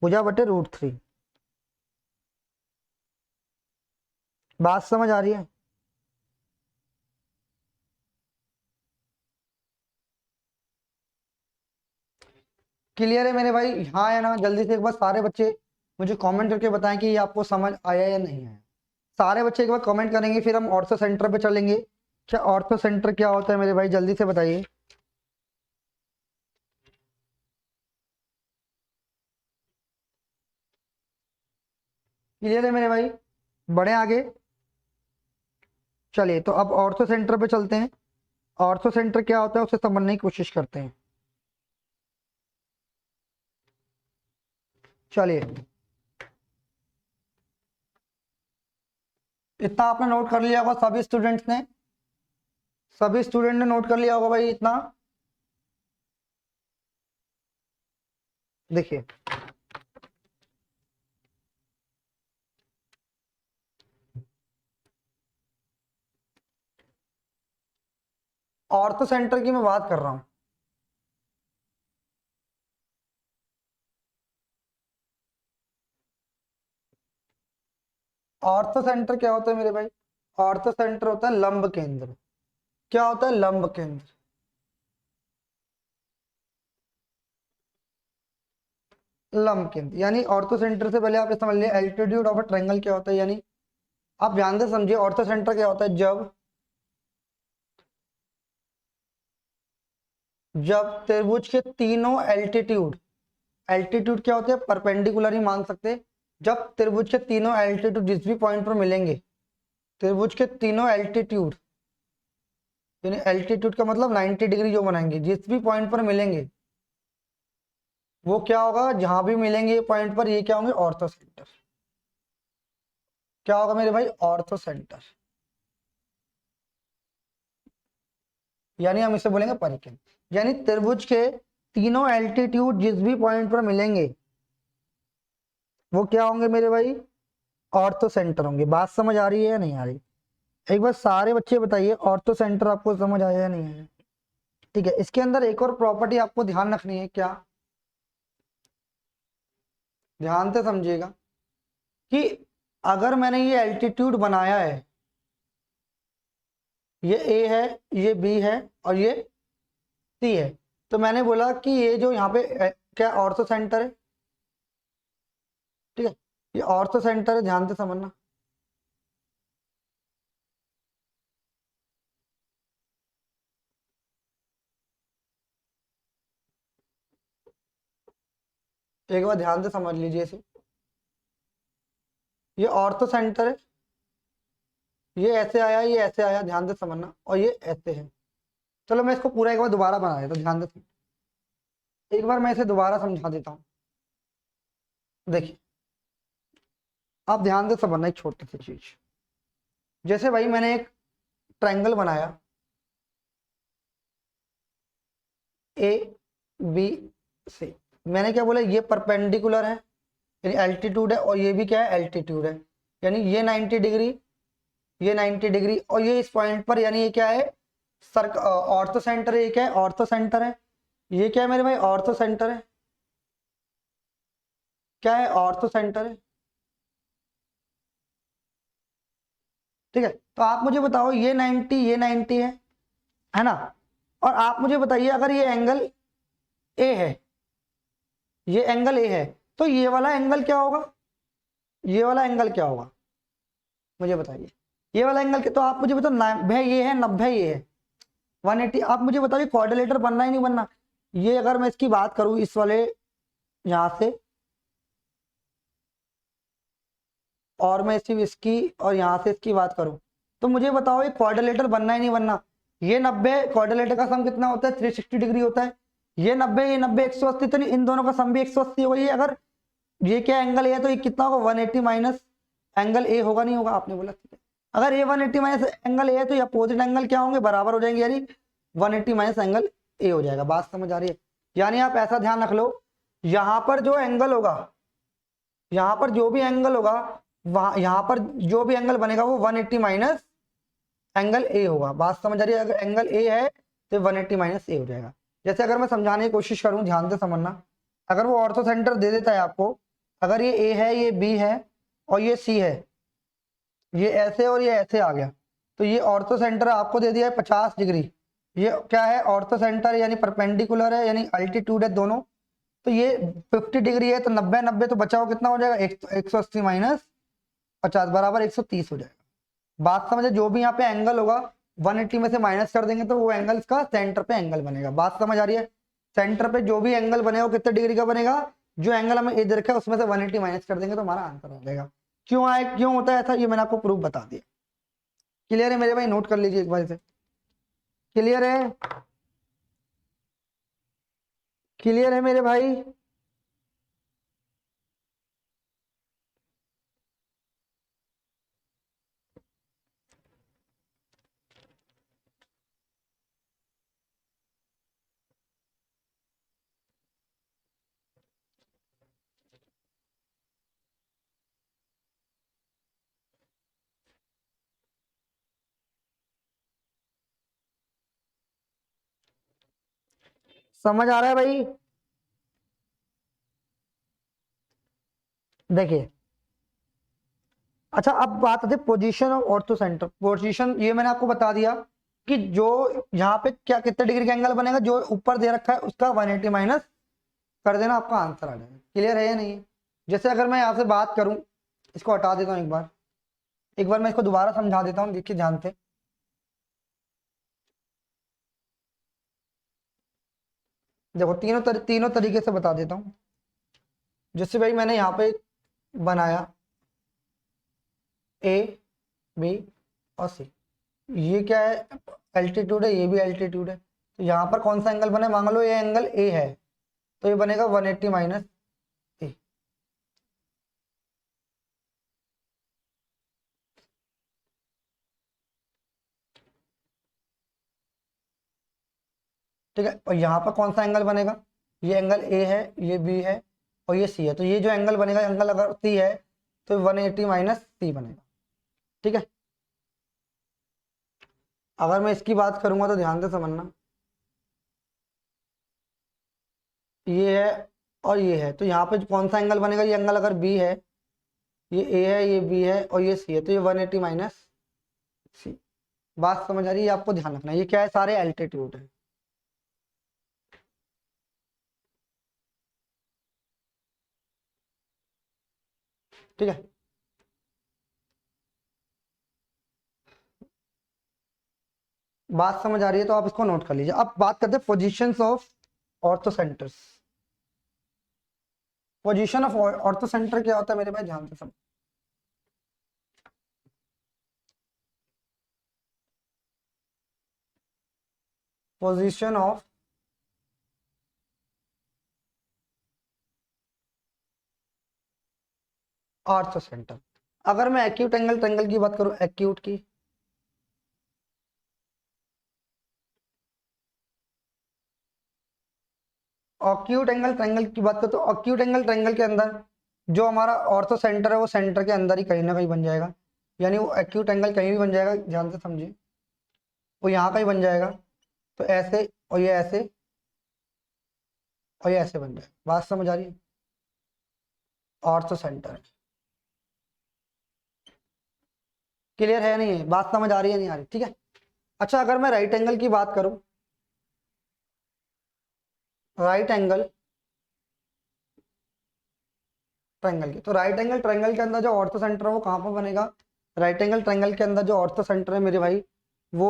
भुजा बटे √3। बात समझ आ रही है? क्लियर है मेरे भाई, हाँ है ना? जल्दी से एक बार सारे बच्चे मुझे कमेंट करके बताएं कि ये आपको समझ आया या नहीं आया। सारे बच्चे एक बार कमेंट करेंगे, फिर हम ऑर्थो सेंटर पे चलेंगे। क्या ऑर्थो सेंटर क्या होता है मेरे भाई, जल्दी से बताइए। क्लियर है मेरे भाई, बढ़े आगे। चलिए तो अब ऑर्थो सेंटर पे चलते हैं। ऑर्थो सेंटर क्या होता है उसे समझने की कोशिश करते हैं। चलिए, इतना आपने नोट कर लिया होगा, सभी स्टूडेंट्स ने, सभी स्टूडेंट ने नोट कर लिया होगा भाई इतना। देखिए, ऑर्थो सेंटर की मैं बात कर रहा हूं। ऑर्थो सेंटर क्या होता है मेरे भाई, ऑर्थो सेंटर होता है लंब केंद्र। क्या होता है, लंब केंद्र। लंब केंद्र यानी ऑर्थो सेंटर से पहले आप ये समझ लिया एल्टीट्यूड ऑफ अ ट्रायंगल क्या होता है, यानी आप ध्यान से समझिए ऑर्थो सेंटर क्या होता है, जब जब त्रिभुज के तीनों एल्टीट्यूड, एल्टीट्यूड क्या होते हैं, परपेंडिकुलर ही मान सकते हैं। जब त्रिभुज के तीनों एल्टीट्यूड जिस भी पॉइंट पर मिलेंगे, त्रिभुज के तीनों एल्टीट्यूड, यानी एल्टीट्यूड का मतलब 90 डिग्री जो बनाएंगे, जिस भी पॉइंट पर मिलेंगे वो क्या होगा, जहां भी मिलेंगे पॉइंट पर, ये क्या होंगे, ऑर्थो सेंटर। क्या होगा मेरे भाई, ऑर्थो सेंटर, यानी हम इसे बोलेंगे परिकेंद्र। यानी त्रिभुज के तीनों एल्टीट्यूड जिस भी पॉइंट पर मिलेंगे वो क्या होंगे मेरे भाई, ऑर्थो सेंटर होंगे। बात समझ आ रही है या नहीं आ रही? एक बार सारे बच्चे बताइए ऑर्थो सेंटर आपको समझ आया या नहीं आया? ठीक है, इसके अंदर एक और प्रॉपर्टी आपको ध्यान रखनी है, क्या, ध्यान से समझिएगा कि अगर मैंने ये एल्टीट्यूड बनाया है, ये ए है, ये बी है और ये सी है, तो मैंने बोला कि ये जो यहाँ पे क्या ऑर्थो सेंटर है, ठीक है, ये ऑर्थो सेंटर है, ध्यान से समझना। एक बार ध्यान से समझ लीजिए इसे, ये ऑर्थो सेंटर है, ये ऐसे आया, ये ऐसे आया, ध्यान से समझना, और ये ऐसे है। चलो मैं इसको पूरा एक बार दोबारा बना देता हूँ, ध्यान से एक बार मैं इसे दोबारा समझा देता हूँ। देखिए, आप ध्यान से समझना एक छोटी सी चीज। जैसे भाई मैंने एक ट्रायंगल बनाया, ए बी सी, मैंने क्या बोला, ये परपेंडिकुलर है यानी एल्टीट्यूड है, और ये भी क्या है, एल्टीट्यूड है, यानी ये 90 डिग्री, ये 90 डिग्री, और ये इस पॉइंट पर, यानी ये क्या है, सर्क ऑर्थो सेंटर है। ये क्या है, ऑर्थो सेंटर है। ये क्या है मेरे भाई, ऑर्थो सेंटर है। क्या है, ऑर्थो सेंटर है। ठीक है, तो आप मुझे बताओ, ये 90, ये 90 है ना? और आप मुझे बताइए अगर ये एंगल ए है, ये एंगल ए है, तो ये वाला एंगल क्या होगा, ये वाला एंगल क्या होगा मुझे बताइए। ये वाला एंगल तो आप मुझे बताओ, 90 ये है, 90 ये है, 180। आप मुझे बताइए क्वाड्रिलेटर बनना ही नहीं बनना। ये अगर मैं इसकी बात करूं इस वाले यहां से, और मैं इसकी और यहां से इसकी बात करूं, तो मुझे बताओ ये क्वाड्रिलेटर बनना ही नहीं बनना। ये 90 क्वाड्रिलेटर का सम कितना होता है, 360 डिग्री होता है। ये 90 180, तो इन दोनों का सम भी 180 होगा। ये अगर ये क्या एंगल है तो ये कितना होगा, 180 माइनस एंगल ए होगा, नहीं होगा, आपने बोला ठीक है। अगर ये 180 माइनस एंगल ए है तो ये अपोजिट एंगल क्या होंगे, बराबर हो जाएंगे, यानी 180 माइनस एंगल ए हो जाएगा। बात समझ आ रही है। यानी आप ऐसा ध्यान रख लो, यहां पर जो एंगल होगा, यहां पर जो भी एंगल होगा, वहां यहां पर जो भी एंगल बनेगा वो 180 माइनस एंगल ए होगा। बात समझ आ रही है। अगर एंगल ए है तो 180 माइनस ए हो जाएगा। जैसे अगर मैं समझाने की कोशिश करूं, ध्यान से समझना, अगर वो ऑर्थो सेंटर दे देता है आपको, अगर ये ए है, ये बी है और ये सी है, ये ऐसे और ये ऐसे आ गया, तो ये ऑर्थो सेंटर आपको दे दिया है 50 डिग्री। ये क्या है, ऑर्थो सेंटर यानी परपेंडिकुलर है, यानी अल्टीट्यूड है दोनों। तो ये 50 डिग्री है, तो 90 90 तो बचाओ कितना हो जाएगा, 180 माइनस 50 बराबर 130 हो जाएगा। बात समझे। जो भी यहाँ पे एंगल होगा 180 में से माइनस कर देंगे तो वो एंगल इसका सेंटर पे एंगल बनेगा। बात समझ आ रही है। सेंटर पे जो भी एंगल बनेगा वो कितने डिग्री का बनेगा, जो एंगल हमें इधर रखा है उसमें से 180 माइनस कर देंगे तो हमारा आंसर हो जाएगा। क्यों आए, क्यों होता है ऐसा, ये मैंने आपको प्रूफ बता दिया। क्लियर है मेरे भाई, नोट कर लीजिए एक बार से। क्लियर है, क्लियर है मेरे भाई। समझ आ रहा है भाई। देखिए, अच्छा अब बात आती है position of ortho centre. Position ये मैंने आपको बता दिया कि जो यहाँ पे क्या कितने डिग्री का एंगल बनेगा, जो ऊपर दे रखा है उसका 180 माइनस कर देना, आपका आंसर आ जाएगा। क्लियर है या नहीं। जैसे अगर मैं यहाँ से बात करूं, इसको हटा देता हूँ एक बार मैं इसको दोबारा समझा देता हूँ, देखिए ध्यान से। देखो तीनों तरीके से बता देता हूँ। जैसे भाई मैंने यहाँ पे बनाया ए बी और सी, ये क्या है, एल्टीट्यूड है, ये भी एल्टीट्यूड है। तो यहाँ पर कौन सा एंगल बने, मान लो ये एंगल ए है, तो ये बनेगा 180 माइनस ए। ठीक है, और यहाँ पर कौन सा एंगल बनेगा, ये एंगल ए है, ये बी है और ये सी है। तो ये जो एंगल बनेगा, एंगल अगर सी है तो 180 माइनस सी बनेगा। ठीक है, अगर मैं इसकी बात करूंगा तो ध्यान से समझना, ये है और ये है, तो यहाँ पे कौन सा एंगल बनेगा, ये एंगल अगर बी है, ये ए है, ये बी है और ये सी है, तो ये 180 माइनस सी। बात समझ आ रही है, आपको ध्यान रखना है। ये क्या है, सारे एल्टीट्यूड है। ठीक है, बात समझ आ रही है तो आप इसको नोट कर लीजिए। अब बात करते हैं positions of ortho centres. Position of ortho centre क्या होता है मेरे भाई, ध्यान से समझ। Position of ortho centre. अगर मैं एक्यूट एंगल ट्रायंगल की बात करूं, एक्यूट की, ऑक्यूट एंगल ट्रायंगल की बात करूं, तो ऑक्यूट एंगल ट्रायंगल के अंदर जो हमारा ऑर्थो सेंटर है वो सेंटर के अंदर ही कहीं ना कहीं बन जाएगा। यानी वो एक्यूट एंगल कहीं भी बन जाएगा, ध्यान से समझिए। वो यहाँ कहीं बन जाएगा, तो ऐसे और ये ऐसे और ये ऐसे बन जाएगा। बात समझ आ रही है, ऑर्थो सेंटर। क्लियर है नहीं है, बात समझ आ रही है नहीं आ रही, ठीक है। अच्छा अगर मैं राइट एंगल की बात करूं, राइट एंगल ट्रायंगल की। तो राइट एंगल ट्रायंगल के अंदर जो ऑर्थो सेंटर है वो कहाँ पर बनेगा? राइट एंगल ट्रायंगल के अंदर जो ऑर्थो सेंटर है मेरे भाई वो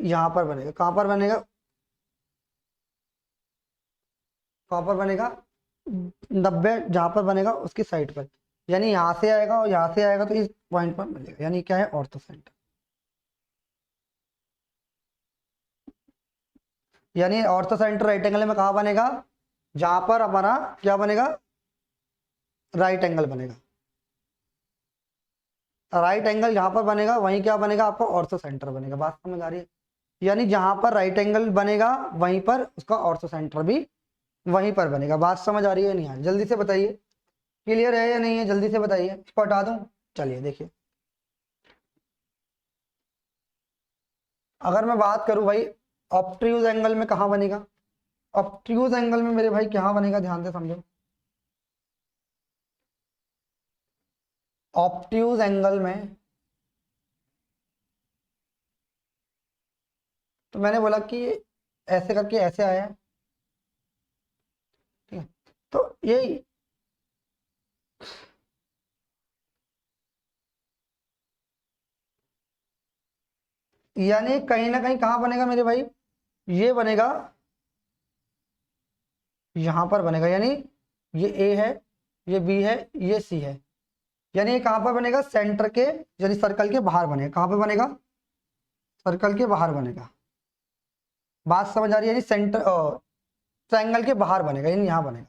यहाँ पर बनेगा। कहाँ पर बनेगा? कहाँ पर बनेगा? 90 जहाँ पर बनेगा उसकी साइड पर, यानी यहाँ से आएगा और यहाँ से आएगा तो इस पॉइंट पर मिलेगा, यानी क्या है? Ortho centre. यानी ऑर्थो सेंटर राइट एंगल में कहाँ बनेगा? जहां पर हमारा क्या बनेगा? राइट एंगल बनेगा। राइट एंगल जहां पर बनेगा वहीं क्या बनेगा? आपको ऑर्थो सेंटर बनेगा। बात समझ आ रही है? यानी जहां पर राइट एंगल बनेगा वहीं पर उसका ऑर्थो सेंटर भी वहीं पर बनेगा। बात समझ आ रही है? नहीं आ रही? जल्दी से बताइए, क्लियर है या नहीं है? जल्दी से बताइए, इसको हटा दूं? चलिए देखिए, अगर मैं बात करूं भाई ऑब्ट्यूज एंगल में कहाँ बनेगा? ऑब्ट्यूज एंगल में मेरे भाई कहाँ बनेगा? ध्यान से समझो। ऑब्ट्यूज एंगल में तो मैंने बोला कि ऐसे करके ऐसे आया है, ठीक है? तो ये यानी कहीं ना कहीं कहाँ बनेगा मेरे भाई? ये बनेगा, यहां पर बनेगा। यानी ये ए है, ये बी है, ये सी है। यानी ये कहां पर बनेगा? सेंटर के, यानी सर्कल के बाहर बनेगा। कहां पर बनेगा? सर्कल के बाहर बनेगा। बात समझ आ रही है? यानी सेंटर ट्रायंगल के बाहर बनेगा, यानी यहां बनेगा।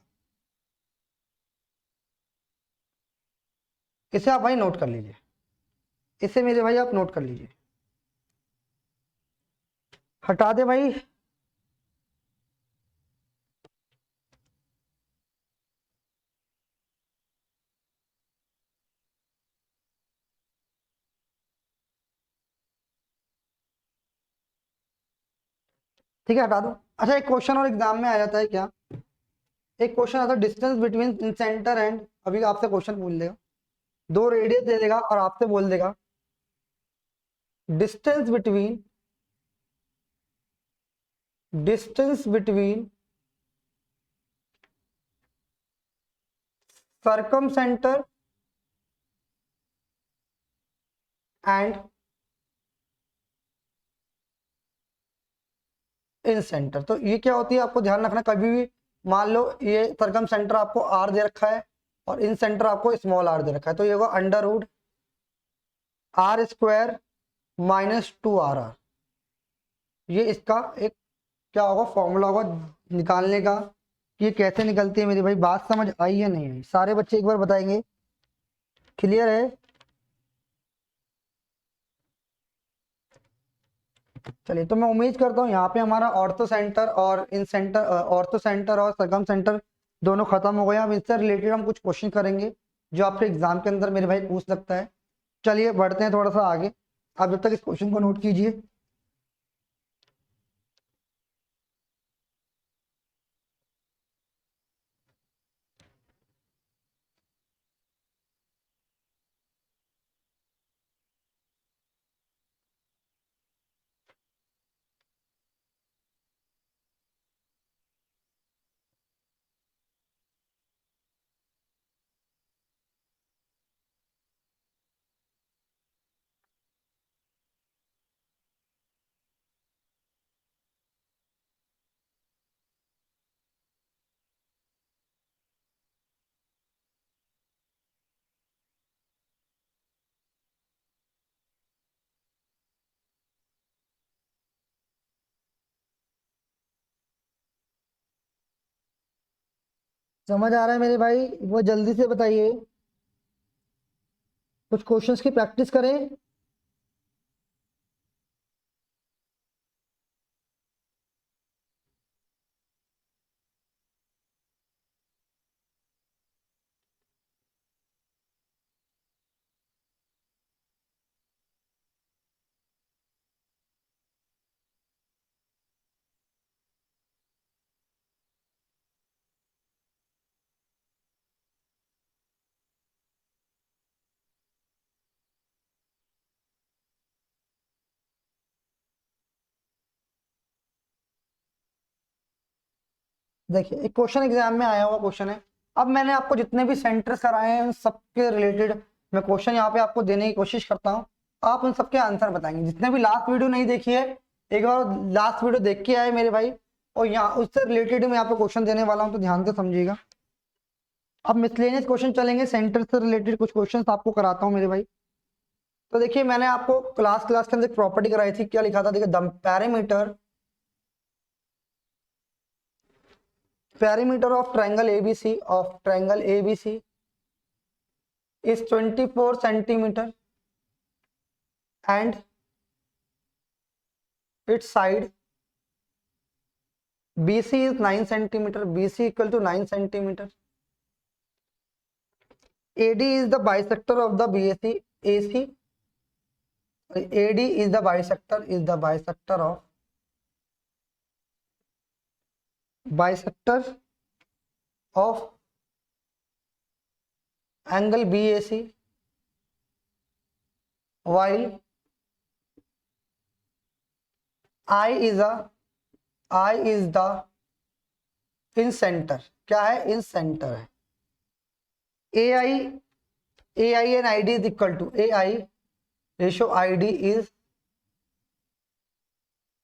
इसे आप भाई नोट कर लीजिए, इसे मेरे भाई आप नोट कर लीजिए। हटा दे भाई। ठीक है, हटा दो। अच्छा, एक क्वेश्चन और एग्जाम में आ जाता है क्या? एक क्वेश्चन आता है distance between in centre and, अभी आपसे क्वेश्चन पूछ लेगा, दो रेडियस दे देगा और आपसे बोल देगा distance between, distance between circum centre and in centre. तो ये क्या होती है आपको ध्यान रखना, कभी भी मान लो ये सरकम सेंटर आपको आर दे रखा है और इन सेंटर आपको स्मॉल आर दे रखा है, तो ये होगा under root R square -2 RR। ये इसका एक क्या होगा? फॉर्मूला होगा निकालने का कि ये कैसे निकलती है मेरी भाई। बात समझ आई या नहीं आई? सारे बच्चे एक बार बताएंगे, क्लियर है? चलिए, तो मैं उम्मीद करता हूँ यहाँ पे हमारा ऑर्थो सेंटर और इन सेंटर, ऑर्थो सेंटर और सरकम सेंटर दोनों खत्म हो गया। अब इससे रिलेटेड हम कुछ क्वेश्चन करेंगे जो आपके एग्जाम के अंदर मेरे भाई पूछ सकता है। चलिए बढ़ते हैं थोड़ा सा आगे, आप जब तक इस क्वेश्चन को नोट कीजिए। समझ आ रहा है मेरे भाई? वो जल्दी से बताइए, कुछ क्वेश्चंस की प्रैक्टिस करें। देखिए, एक क्वेश्चन एग्जाम में आया हुआ क्वेश्चन है, अब मैंने आपको जितने भी सेंटर्स कराए हैं उन सबके रिलेटेड मैं क्वेश्चन यहाँ पे आपको देने की कोशिश करता हूँ, आप उन सबके आंसर बताएंगे। जितने भी लास्ट वीडियो नहीं देखी है, एक बार लास्ट वीडियो देख के आए मेरे भाई, और यहाँ उससे रिलेटेड मैं यहाँ पे क्वेश्चन देने वाला हूँ, तो ध्यान से समझिएगा। अब मिसलेनियस क्वेश्चन चलेंगे, सेंटर से रिलेटेड कुछ क्वेश्चन आपको कराता हूँ मेरे भाई। तो देखिए मैंने आपको क्लास के अंदर प्रॉपर्टी कराई थी, क्या लिखा था, देखिए the parameter of triangle ABC is 24 centimeter and its side BC is 9 centimeter, BC equal to 9 centimeter. AD is the bisector of the BAC AC. AD is the bisector of angle BAC, while I is the in center. क्या है? Incentre है। AI and ID is equal to AI ratio ID is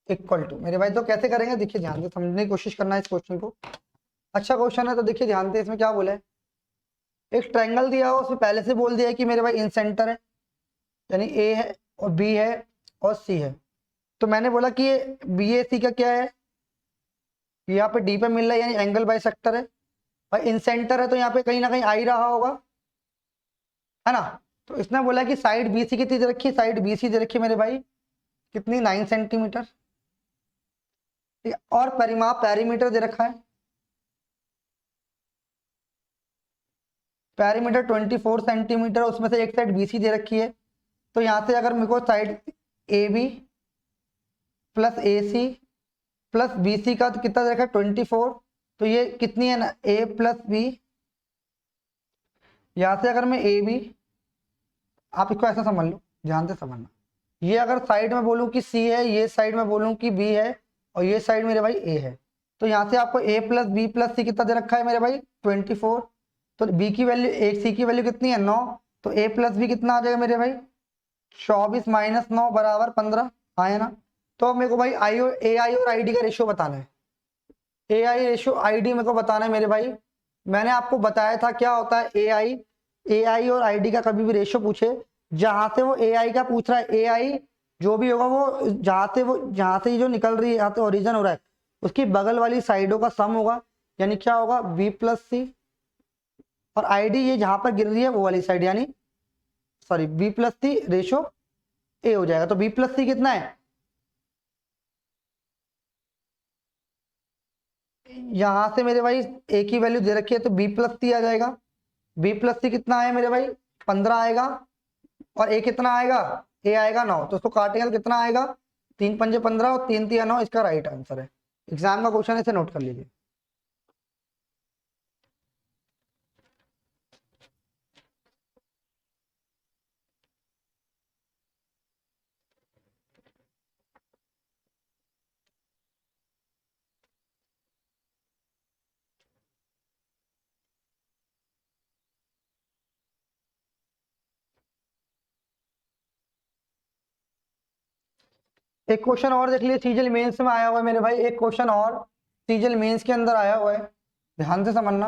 equal to, मेरे भाई तो कैसे करेंगे, देखिए ध्यान से समझने की कोशिश करना है इस क्वेश्चन को। अच्छा क्वेश्चन है, तो देखिए ध्यान से, इसमें क्या बोला है, एक ट्रायंगल दिया हो, उसमें पहले से बोल दिया है कि मेरे भाई इन सेंटर है, यानी ए है और बी है और सी है। तो मैंने बोला कि ये बी ए सी का क्या है, यहाँ पे डी पे मिल रहा है, यानी एंगल बाई सेक्टर है। भाई इन सेंटर है तो यहाँ पे कहीं ना कहीं आ ही रहा होगा, है ना। तो इसने बोला कि साइड बी सी कितनी दे रखी है, साइड बी सी दे रखी है मेरे भाई कितनी, 9 सेंटीमीटर। और परिमाप पैरीमीटर दे रखा है, पैरीमीटर 24 सेंटीमीटर, उसमें से एक साइड बीसी दे रखी है। तो यहाँ से अगर मेरे को side A B plus A C plus B C का तो कितना दे रखा है 24, तो ये कितनी है ना, ए प्लस बी। यहाँ से अगर मैं ए बी, आप इसको ऐसा समझ लो, ध्यान से समझना, ये अगर साइड में बोलूँ कि सी है, ये साइड में बोलूँ कि बी है, और ये साइड मेरे भाई ए है, तो यहाँ से आपको ए प्लस बी प्लस सी कितना दे रखा है मेरे भाई 24। तो बी की वैल्यू, एक सी की वैल्यू कितनी है 9, तो ए प्लस बी कितना आ जाएगा मेरे भाई 24 माइनस 9 बराबर 15 आया ना। तो अब मेरे को भाई ए आई और आई डी का रेशियो बताना है, ए आई रेशियो आई डी मेरे को बताना है मेरे भाई। मैंने आपको बताया था क्या होता है ए आई और आई डी का कभी भी रेशियो पूछे, जहां से वो ए आई का पूछ रहा है, ए आई जो भी होगा वो जहां से जो निकल रही है, यहाँ से ओरिजिन हो रहा है, उसकी बगल वाली साइडों का सम होगा, यानी क्या होगा बी प्लस सी। और आईडी ये जहां पर गिर रही है वो वाली साइड, यानी sorry B plus C ratio A हो जाएगा। तो बी प्लस सी कितना है, यहां से मेरे भाई ए की वैल्यू दे रखी है तो बी प्लस सी आ जाएगा। बी प्लस सी कितना है मेरे भाई 15 आएगा, और ए कितना आएगा, ए आएगा 9, तो उसको काटेंगे कितना आएगा 3 पंजे 15 और 3 3 9, इसका राइट आंसर है। एग्जाम का क्वेश्चन है, इसे नोट कर लीजिए। एक क्वेश्चन और देख लीजिए, सीजल मेंस में आया हुआ है मेरे भाई, एक क्वेश्चन और सीजल मेंस के अंदर आया हुआ है, ध्यान से समझना।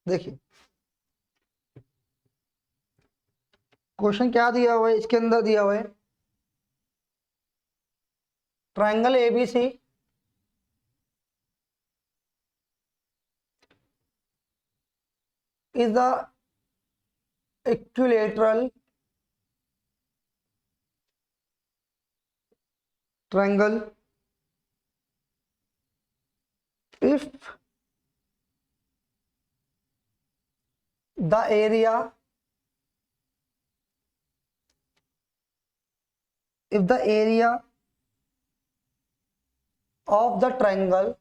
देखिए क्वेश्चन क्या दिया हुआ है, इसके अंदर दिया हुआ है triangle ABC is the equilateral triangle if the area of the triangle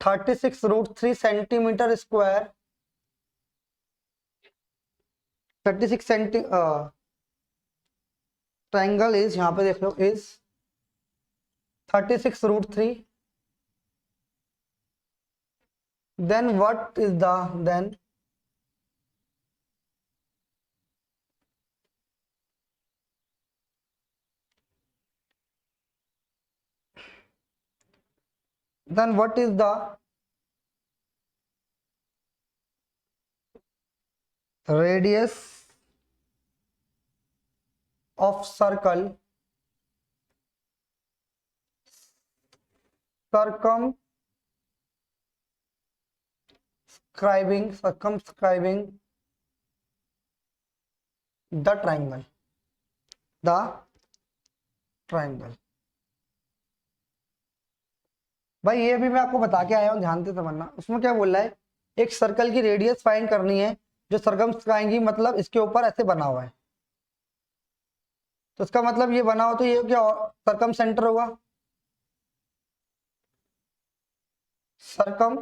36 root 3 centimeter square 36 centi triangle is, यहाँ पे देख लो, is 36√3, then what is the, then what is the radius of circumscribing the triangle। भाई ये भी मैं आपको बता के आया हूँ, ध्यान से समझना। उसमें क्या बोल रहा है, एक सर्कल की रेडियस फाइंड करनी है जो सर्कमस्क्राइबिंग, मतलब इसके ऊपर ऐसे बना हुआ है, तो इसका मतलब ये बना हो तो ये क्या सर्कम सेंटर होगा, सर्कम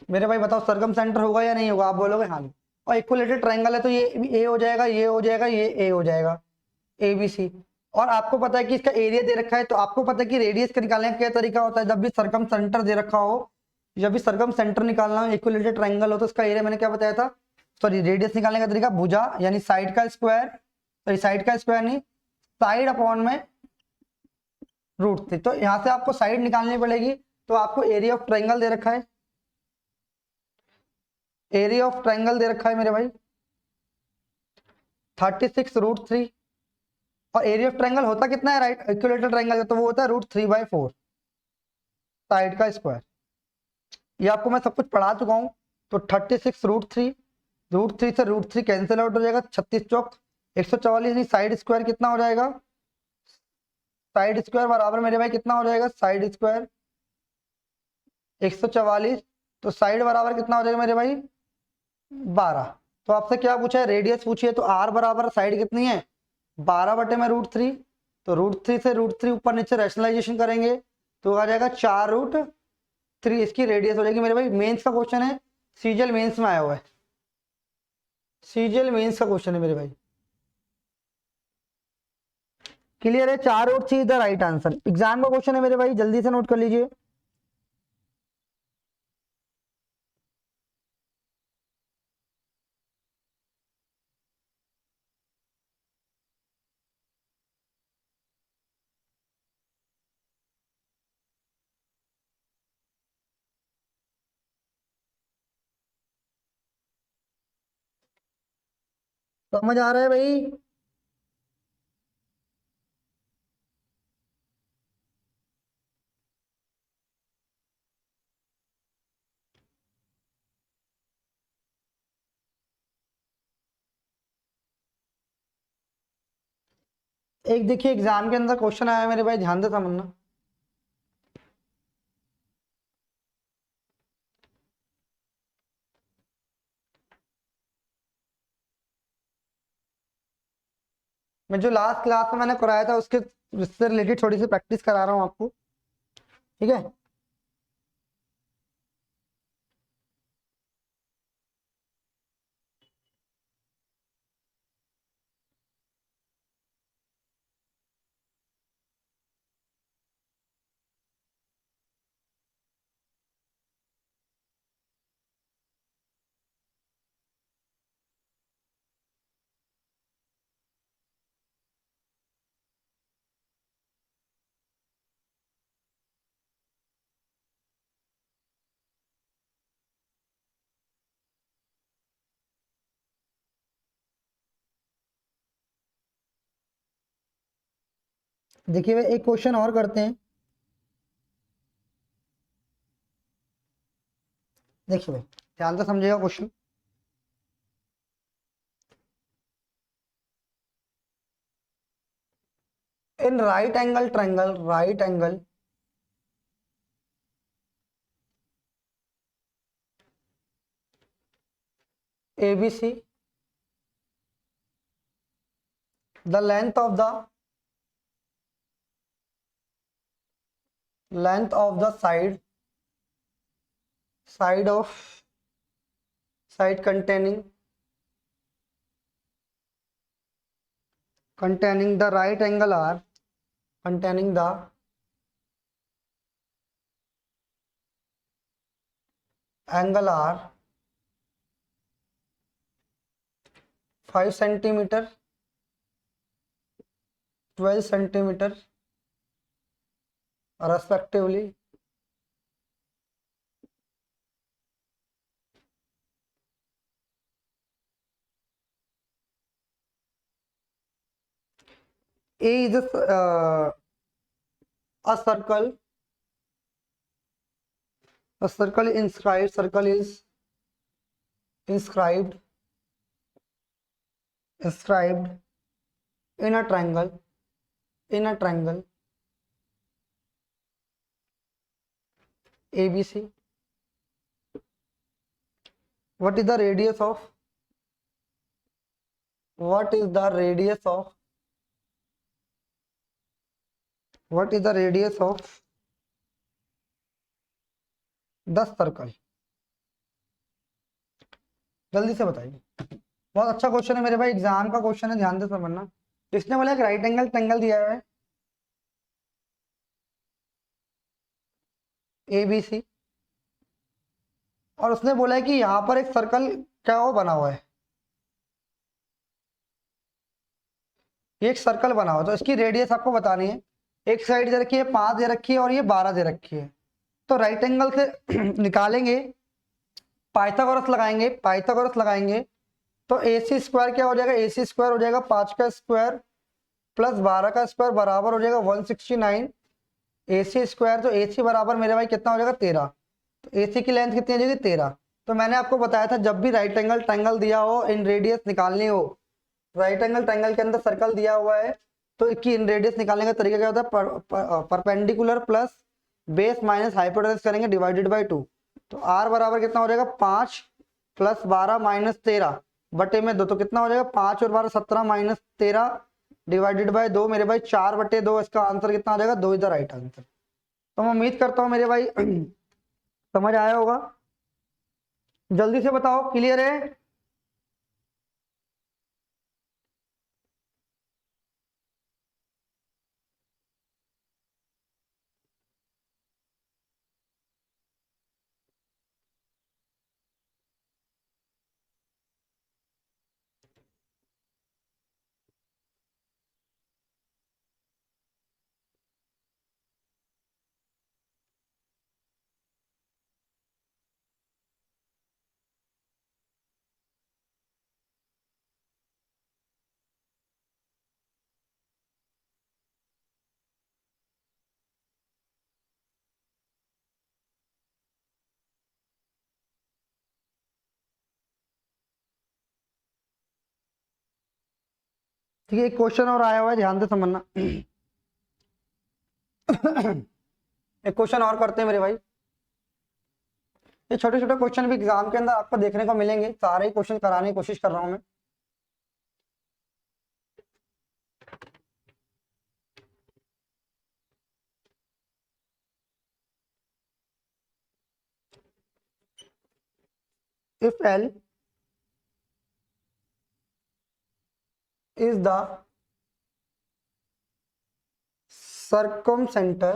मेरे भाई बताओ सर्कम सेंटर होगा या नहीं होगा, आप बोलोगे हाँ। और इक्विलेटरल ट्रायंगल है तो ये ए हो जाएगा, ये हो जाएगा, ये ए हो जाएगा, ए बी सी। और आपको पता है कि इसका एरिया दे रखा है, तो आपको पता है कि रेडियस का निकालने का क्या तरीका होता है, जब भी सर्कम सेंटर दे रखा हो, जब भी सर्कम सेंटर निकालना हो, इक्विलेटरल ट्रायंगल हो, तो इसका एरिया मैंने क्या बताया था, सॉरी रेडियस निकालने का तरीका भुजा यानी साइड का स्क्वायर, सॉरी साइड का स्क्वायर नहीं, साइड अपॉन में √3। तो यहाँ से आपको साइड निकालनी पड़ेगी, तो आपको एरिया ऑफ ट्रायंगल दे रखा है, एरिया ऑफ ट्रायंगल दे रखा है मेरे भाई 36√3। और एरिया ऑफ ट्रायंगल होता कितना है, राइट, इक्विलेटरल ट्रायंगल तो वो होता है √3/4 साइड का स्क्वायर। ये आपको मैं सब कुछ पढ़ा चुका हूँ। तो 36√3, √3 से √3 कैंसिल आउट हो जाएगा, 36 चौक 144, साइड स्क्वायर कितना हो जाएगा, साइड स्क्वायर बराबर मेरे भाई कितना हो जाएगा, साइड स्क्वायर 144, तो साइड बराबर कितना हो जाएगा मेरे भाई 12। तो आपसे क्या पूछा है, रेडियस पूछी है, तो आर बराबर साइड कितनी है 12/√3, तो √3 से √3 ऊपर नीचे रैशनलाइजेशन करेंगे तो आ जाएगा 4√3, इसकी रेडियस हो जाएगी मेरे भाई। मेंस का क्वेश्चन है, सीजीएल मेंस में आया हुआ है, सीजीएल मेंस का क्वेश्चन है मेरे भाई। क्लियर है, 4√3 द राइट आंसर, एग्जाम का क्वेश्चन है मेरे भाई, जल्दी से नोट कर लीजिए। समझ आ रहा है भाई? एक देखिए एग्जाम के अंदर क्वेश्चन आया है मेरे भाई, ध्यान से समझना। मैं जो लास्ट क्लास में मैंने कराया था उसके उससे रिलेटेड थोड़ी सी प्रैक्टिस करा रहा हूँ आपको, ठीक है। देखिए भाई एक क्वेश्चन और करते हैं, देखिए भाई ध्यान से समझिएगा question. In right angle triangle, right angle ABC, the length of the side of side containing the right angle are containing the angle are 5 centimeter, 12 centimeter respectively. A is a circle. A circle inscribed. Circle is inscribed in a triangle. In a triangle ABC. What is the radius of? What is the radius of? What is the radius of the circle? जल्दी से बताइए। बहुत अच्छा question है मेरे भाई, exam का question है, ध्यान से समझना। इसने बोला एक राइट एंगल ट्रायंगल दिया है ABC, और उसने बोला है कि यहाँ पर एक सर्कल क्या हो बना हुआ है, ये एक सर्कल बना हुआ, तो इसकी रेडियस आपको बतानी है। एक साइड दे रखी है 5 दे रखी है और ये 12 दे रखी है। तो राइट एंगल से निकालेंगे, पाइथागोरस लगाएंगे तो AC स्क्वायर क्या हो जाएगा, AC स्क्वायर हो जाएगा 5 का स्क्वायर प्लस 12 का स्क्वायर बराबर हो जाएगा 169 AC स्क्वायर। तो AC बराबर मेरे भाई कितना हो जाएगा 13। तो AC की लेंथ कितनी हो जाएगी 13। तो मैंने आपको बताया था जब भी राइट एंगल ट्रायंगल दिया हो, इन रेडियस निकालनी हो, राइट एंगल ट्रायंगल के अंदर सर्कल दिया हुआ है तो इसकी इन रेडियस निकालने का तरीका क्या होता है, perpendicular plus base minus hypotenuse करेंगे डिवाइडेड बाय 2। तो R बराबर कितना हो जाएगा 5 प्लस 12 माइनस 13 बटे में 2, तो कितना हो जाएगा 5 और 12 17 माइनस 13 डिवाइडेड बाय 2 मेरे भाई 4 बटे 2। इसका आंसर कितना आ जाएगा 2 इज द राइट आंसर। तो मैं उम्मीद करता हूँ मेरे भाई समझ आया होगा। जल्दी से बताओ, क्लियर है? ठीक है, एक क्वेश्चन और आया हुआ है, ध्यान से समझना। एक क्वेश्चन और करते हैं मेरे भाई। ये छोटे छोटे क्वेश्चन भी एग्जाम के अंदर आपको देखने को मिलेंगे, सारे ही क्वेश्चन कराने की कोशिश कर रहा हूं मैं। If L is the circumcenter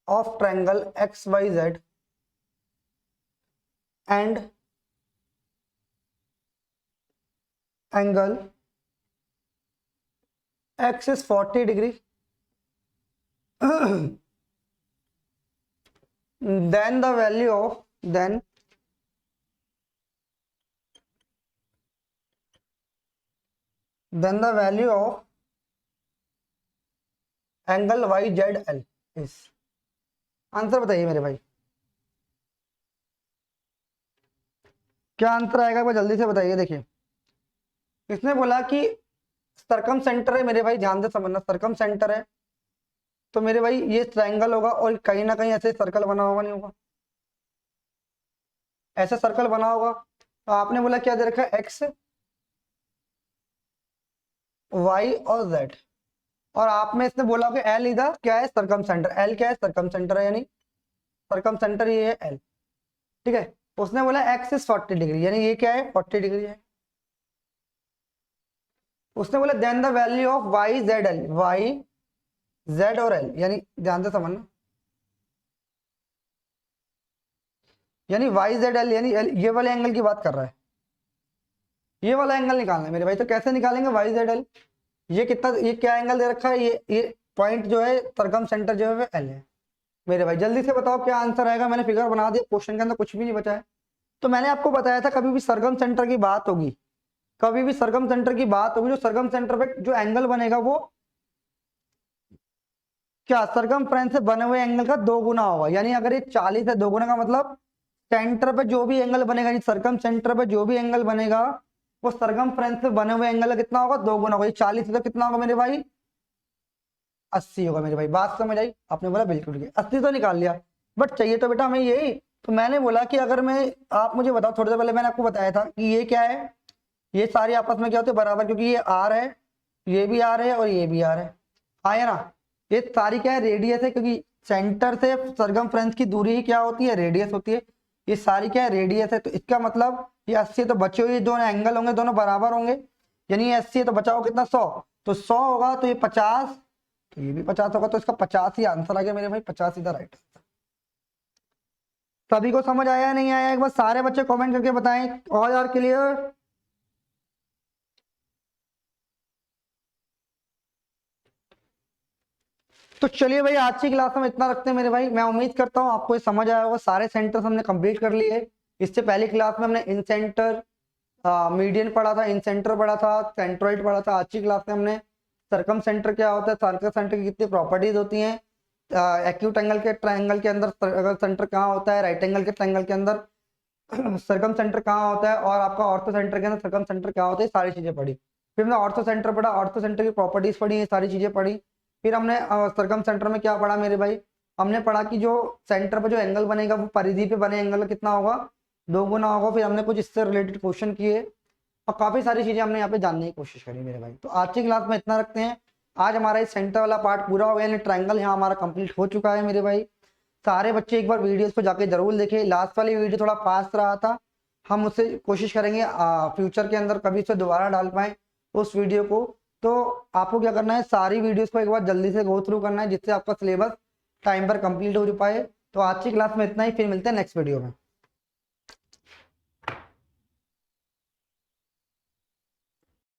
of triangle XYZ and angle X is 40 degree, then the value of then the value of angle YZL इस। आंसर बताइए मेरे भाई, क्या आंसर आएगा, वो जल्दी से बताइए। देखिए इसने बोला कि सरकम सेंटर है मेरे भाई, ध्यान से समझना, सरकम सेंटर है तो मेरे भाई ये ट्रायंगल होगा और कहीं ना कहीं ऐसे सर्कल बना होगा, नहीं होगा ऐसा सर्कल बना होगा। तो आपने बोला क्या दे रखा है, एक्स वाई और जेड, और आप में इसने बोला कि एल इधर क्या है, सरकम सेंटर। एल क्या है, सरकम सेंटर है, यानी सर्कम सेंटर ये है एल, ठीक है। उसने बोला एक्स इज 40 डिग्री, यानी ये क्या है 40 डिग्री है। उसने बोला then the value of Y Z L, Y Z और एल, यानी ध्यान से समझना, यानी वाई जेड एल यानी ये वाले एंगल की बात कर रहा है, ये वाला एंगल निकालना है मेरे भाई। तो कैसे निकालेंगे वाई जेड एल, ये कितना, ये क्या एंगल दे रखा है, ये पॉइंट जो है सरकम सेंटर जो है एल है मेरे भाई। जल्दी से बताओ क्या आंसर आएगा। मैंने फिगर बना दिया, क्वेश्चन के अंदर कुछ भी नहीं बचा है। तो मैंने आपको बताया था कभी भी सरकम सेंटर की बात होगी, कभी भी सरकम सेंटर की बात होगी, जो सरकम सेंटर पे जो एंगल बनेगा वो क्या सरकमफ्रेंस से बने हुए एंगल का 2 गुना होगा। यानी अगर ये 40 है 2 गुना का मतलब सेंटर पे जो भी एंगल बनेगा, सरकम सेंटर पे जो भी एंगल बनेगा वो सरकमफ्रेंस से बने हुए एंगल का कितना होगा 2 गुना होगा। 40 है तो कितना होगा मेरे भाई 80 होगा मेरे भाई। बात समझ आई? आपने बोला बिल्कुल ठीक है, 80 तो निकाल लिया, बट चाहिए तो बेटा हमें यही। तो मैंने बोला कि अगर मैं, आप मुझे बताओ, थोड़ी देर पहले मैंने आपको बताया था कि ये क्या है, ये सारे आपस में क्या होते हैं बराबर, क्योंकि ये आर है, ये भी आर है और ये भी आर है, आया ना। ये सारी क्या है रेडियस है, क्योंकि सेंटर से सरकमफ्रेंस की दूरी ही क्या होती है रेडियस होती है। ये सारी क्या है रेडियस है। तो इसका मतलब ये 80 तो बचे हुए दोनों एंगल होंगे, दोनों बराबर होंगे, यानी ये 80 है तो बचा हो कितना 100, तो 100 होगा तो ये 50, तो ये भी 50 होगा, तो इसका 50 ही आंसर आ गया मेरे भाई, 50 इधर राइट। सभी को समझ आया नहीं आया एक बार सारे बच्चे कमेंट करके बताएं, ऑल आर क्लियर? तो चलिए भाई आज की क्लास में इतना रखते हैं मेरे भाई। मैं उम्मीद करता हूँ आपको ये समझ आया होगा। सारे सेंटर्स हमने कंप्लीट कर लिए। इससे पहली क्लास में हमने इन सेंटर मीडियन पढ़ा था, इन सेंटर पढ़ा था, सेंट्रोइड पढ़ा था। आज की क्लास में हमने सर्कम सेंटर क्या होता है, सर्कल सेंटर की कितनी प्रॉपर्टीज होती हैं, एक्यूट एंगल के ट्रायंगल के अंदर सेंटर कहाँ होता है, राइट एंगल के ट्रायंगल के अंदर सर्कम सेंटर कहाँ होता है, और आपका ऑर्थो सेंटर के अंदर सर्कम सेंटर क्या होता है, सारी चीजें पढ़ी। फिर हमने ऑर्थो सेंटर पढ़ा, ऑर्थो सेंटर की प्रॉपर्टीज पढ़ी, ये सारी चीजें पढ़ी। फिर हमने सरकम सेंटर में क्या पढ़ा मेरे भाई, हमने पढ़ा कि जो सेंटर पर जो एंगल बनेगा वो परिधि पे बने एंगल कितना होगा 2 गुना होगा। फिर हमने कुछ इससे रिलेटेड क्वेश्चन किए और काफी सारी चीजें हमने यहाँ पे जानने की कोशिश करी मेरे भाई। तो आज की क्लास में इतना रखते हैं। आज हमारा इस सेंटर वाला पार्ट पूरा हो गया, यानी ट्रायंगल यहाँ हमारा कंप्लीट हो चुका है मेरे भाई। सारे बच्चे एक बार वीडियोस को जाके जरूर देखें। लास्ट वाली वीडियो थोड़ा फास्ट रहा था, हम उससे कोशिश करेंगे फ्यूचर के अंदर कभी उसे दोबारा डाल पाए उस वीडियो को। तो आपको क्या करना है, सारी वीडियोस को एक बार जल्दी से गो थ्रू करना है, जिससे आपका सिलेबस टाइम पर कंप्लीट हो पाए। तो आज की क्लास में इतना ही, फिर मिलते हैं नेक्स्ट वीडियो में।